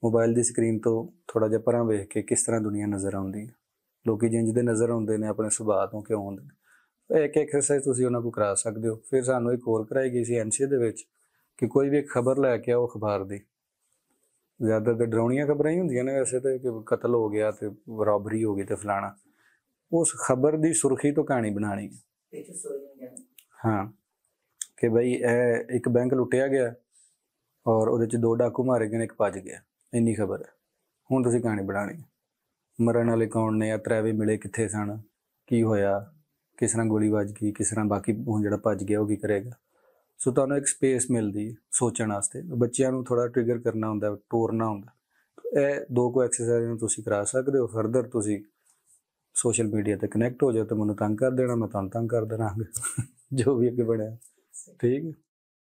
ਮੋਬਾਈਲ ਦੀ ਸਕਰੀਨ ਤੋਂ ਥੋੜ੍ਹਾ ਜਿਹਾ ਪਰਾਂ ਵੇਖ ਕੇ ਕਿਸ ਤਰ੍ਹਾਂ ਦੁਨੀਆ ਨਜ਼ਰ ਆਉਂਦੀ ਹੈ, ਲੋਕੀ ਜਿੰਝ ਦੇ ਨਜ਼ਰ ਆਉਂਦੇ ਨੇ, ਆਪਣੇ ਸੁਭਾਅ ਤੋਂ ਕਿਉਂ ਆਉਂਦੇ ਨੇ। ਇੱਕ ਐਕਸਰਸਾਈਜ਼ ਤੁਸੀਂ ਉਹਨਾਂ ਕੋਲ ਕਰਾ ਸਕਦੇ ਹੋ। ਫਿਰ ਸਾਨੂੰ ਇੱਕ ਹੋਰ ਕਰਾਈ ਗਈ ਸੀ NCA ਦੇ ਵਿੱਚ ਕਿ ਕੋਈ ਵੀ ਇੱਕ ਖਬਰ ਲੈ ਕੇ ਆਓ ਅਖਬਾਰ ਦੀ। ਜ਼ਿਆਦਾਤਰ ਡਰਾਉਣੀਆਂ ਖਬਰਾਂ ਹੀ ਹੁੰਦੀਆਂ ਨੇ ਵੈਸੇ ਤਾਂ, ਕਿ ਕਤਲ ਹੋ ਗਿਆ ਅਤੇ ਰੋਬਰੀ ਹੋ ਗਈ ਅਤੇ ਫਲਾਣਾ। ਉਸ ਖਬਰ ਦੀ ਸੁਰਖੀ ਤੋਂ ਕਹਾਣੀ ਬਣਾਉਣੀ ਹੈ। ਵਿੱਚ ਸਟੋਰੀ ਨਹੀਂ ਕਹਿਣੀ। ਹਾਂ ਕਿ ਬਈ ਇਹ ਇੱਕ ਬੈਂਕ ਲੁੱਟਿਆ ਗਿਆ ਔਰ ਉਹਦੇ 'ਚ 2 ਡਾਕੂ ਮਾਰੇ ਗਏ ਨੇ, ਇੱਕ ਭੱਜ ਗਿਆ, ਇੰਨੀ ਖਬਰ ਹੈ। ਹੁਣ ਤੁਸੀਂ ਕਹਾਣੀ ਬਣਾਉਣੀ ਹੈ, ਮਰਨ ਵਾਲੇ ਕੌਣ ਨੇ, ਅਤਰੈਵੇ ਮਿਲੇ ਕਿੱਥੇ ਸਨ, ਕੀ ਹੋਇਆ, ਕਿਸ ਤਰ੍ਹਾਂ ਗੋਲੀ ਵੱਜ ਗਈ, ਕਿਸ ਤਰ੍ਹਾਂ ਬਾਕੀ ਹੁਣ ਜਿਹੜਾ ਭੱਜ ਗਿਆ ਉਹ ਕੀ ਕਰੇਗਾ। ਸੋ ਤੁਹਾਨੂੰ ਇੱਕ ਸਪੇਸ ਮਿਲਦੀ ਹੈ ਸੋਚਣ ਵਾਸਤੇ। ਬੱਚਿਆਂ ਨੂੰ ਥੋੜ੍ਹਾ ਟ੍ਰਿਗਰ ਕਰਨਾ ਹੁੰਦਾ, ਟੋਰਨਾ ਹੁੰਦਾ। ਇਹ 2 ਕੁ ਐਕਸਰਸਾਈਜ਼ ਨੂੰ ਤੁਸੀਂ ਕਰਾ ਸਕਦੇ ਹੋ। ਫਰਦਰ ਤੁਸੀਂ ਸੋਸ਼ਲ ਮੀਡੀਆ 'ਤੇ ਕਨੈਕਟ ਹੋ ਜਾਓ ਤਾਂ ਮੈਨੂੰ ਤੰਗ ਕਰ ਦੇਣਾ, ਮੈਂ ਤੁਹਾਨੂੰ ਤੰਗ ਕਰ ਦੇਣਾ ਜੋ ਵੀ ਅੱਗੇ ਬਣਿਆ। ਠੀਕ ਹੈ।